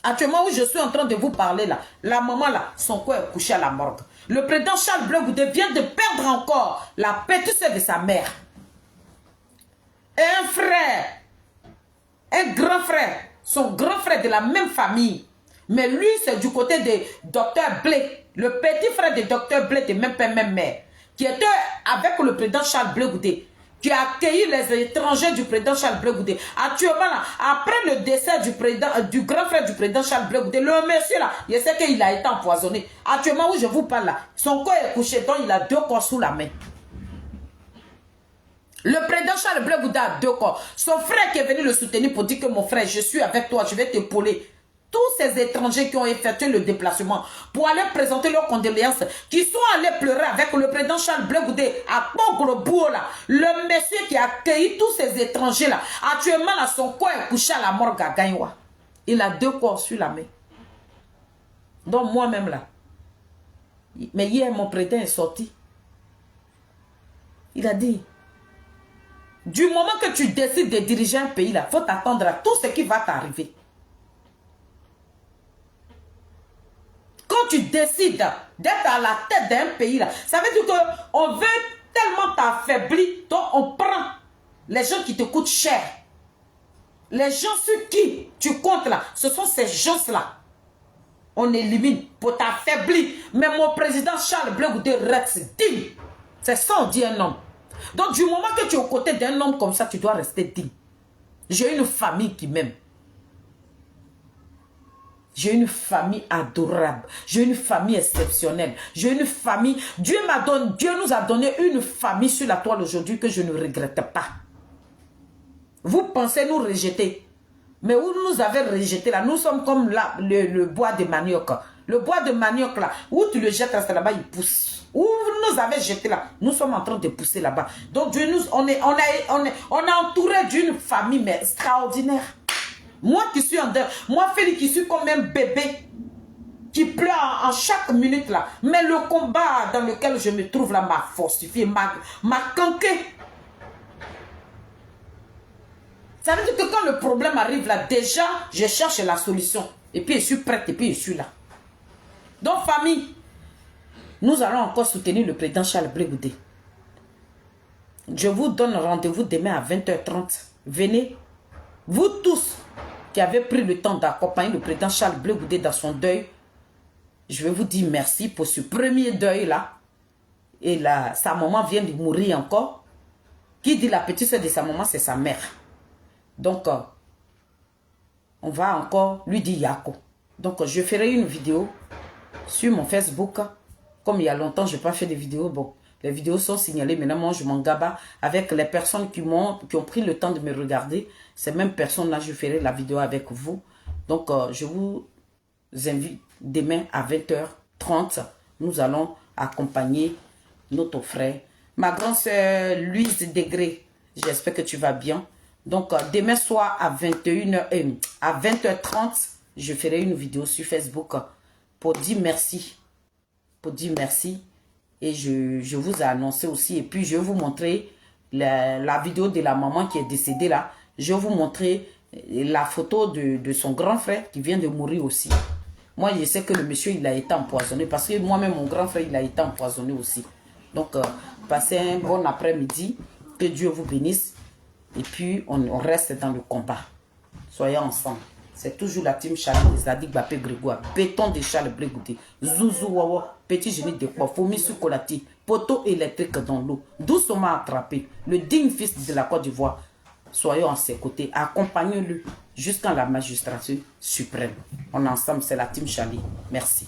Actuellement où je suis en train de vous parler là, la maman là, son corps est couché à la morgue. Le président Charles Blé Goudé vient de perdre encore la petite soeur de sa mère. Et un frère, un grand frère, son grand frère de la même famille. Mais lui, c'est du côté de Dr Blé, le petit frère de Dr Blé de même père, même mère, qui était avec le président Charles Blé Goudé, qui a accueilli les étrangers du président Charles Blé Goudé. Actuellement, là, après le décès du grand frère du président Charles Blé Goudé, le monsieur là, je sais qu'il a été empoisonné. Actuellement où je vous parle là, son corps est couché, donc il a 2 corps sous la main. Le président Charles Blé Goudé a 2 corps. Son frère qui est venu le soutenir pour dire que mon frère, je suis avec toi, je vais t'épauler. Tous ces étrangers qui ont effectué le déplacement pour aller présenter leurs condoléances, qui sont allés pleurer avec le président Charles Blé Goudé à Pogro-Bourg, le monsieur qui a accueilli tous ces étrangers là, actuellement là, son corps est couché à la morgue à Gagnoua. Il a 2 corps sur la main. Donc moi-même là. Mais hier, mon président est sorti. Il a dit, du moment que tu décides de diriger un pays là, il faut t'attendre à tout ce qui va t'arriver. Quand tu décides d'être à la tête d'un pays, là, ça veut dire qu'on veut tellement t'affaiblir, donc on prend les gens qui te coûtent cher. Les gens sur qui tu comptes là, ce sont ces gens-là. On élimine pour t'affaiblir. Mais mon président Charles Blé Goudé reste digne. C'est ça on dit un homme. Donc du moment que tu es aux côtés d'un homme comme ça, tu dois rester digne. J'ai une famille qui m'aime. J'ai une famille adorable. J'ai une famille exceptionnelle. J'ai une famille... Dieu nous a donné une famille sur la toile aujourd'hui que je ne regrette pas. Vous pensez nous rejeter. Mais où nous avez rejeté là, nous sommes comme là, le bois de manioc. Le bois de manioc là, où tu le jettes là-bas, il pousse. Où vous nous avez jeté là, nous sommes en train de pousser là-bas. Donc Dieu nous, on est entouré d'une famille mais extraordinaire. Moi qui suis en deuil, moi Félix qui suis comme un bébé qui pleure en chaque minute là. Mais le combat dans lequel je me trouve là m'a fortifié, m'a canqué. Ça veut dire que quand le problème arrive là, déjà je cherche la solution. Et puis je suis prête et puis je suis là. Donc famille, nous allons encore soutenir le président Charles Blé Goudé. Je vous donne rendez-vous demain à 20h30. Venez, vous tous qui avez pris le temps d'accompagner le président Charles Blé Goudé dans son deuil, je vais vous dire merci pour ce premier deuil-là. Et là, sa maman vient de mourir encore. Qui dit la petite soeur de sa maman, c'est sa mère. Donc, on va encore lui dire Yako. Donc, je ferai une vidéo sur mon Facebook. Comme il y a longtemps, je n'ai pas fait de vidéos. Bon, les vidéos sont signalées. Maintenant, moi, je m'en gaba avec les personnes qui ont pris le temps de me regarder. Ces mêmes personnes-là, je ferai la vidéo avec vous. Donc, je vous invite demain à 20h30. Nous allons accompagner notre frère. Ma grande sœur Louise Degré, j'espère que tu vas bien. Donc, demain soir à 20h30, je ferai une vidéo sur Facebook pour dire merci. Pour dire merci. Et je vous ai annoncé aussi. Et puis, je vais vous montrer la vidéo de la maman qui est décédée là. Je vais vous montrer la photo de son grand frère qui vient de mourir aussi. Moi, je sais que le monsieur, il a été empoisonné. Parce que moi-même, mon grand frère, il a été empoisonné aussi. Donc, passez un bon après-midi. Que Dieu vous bénisse. Et puis, on reste dans le combat. Soyez ensemble. C'est toujours la team Charles, Zadig Bappé Grégoire, Béton de Charles Blégouté, Zouzou Wawa, Petit Génie de Quoi, Fomi Soukolati, Poteau électrique dans l'eau, doucement attrapé, le digne fils de la Côte d'Ivoire. Soyons à ses côtés, accompagnez-le jusqu'à la magistrature suprême. On est ensemble, c'est la team Charlie. Merci.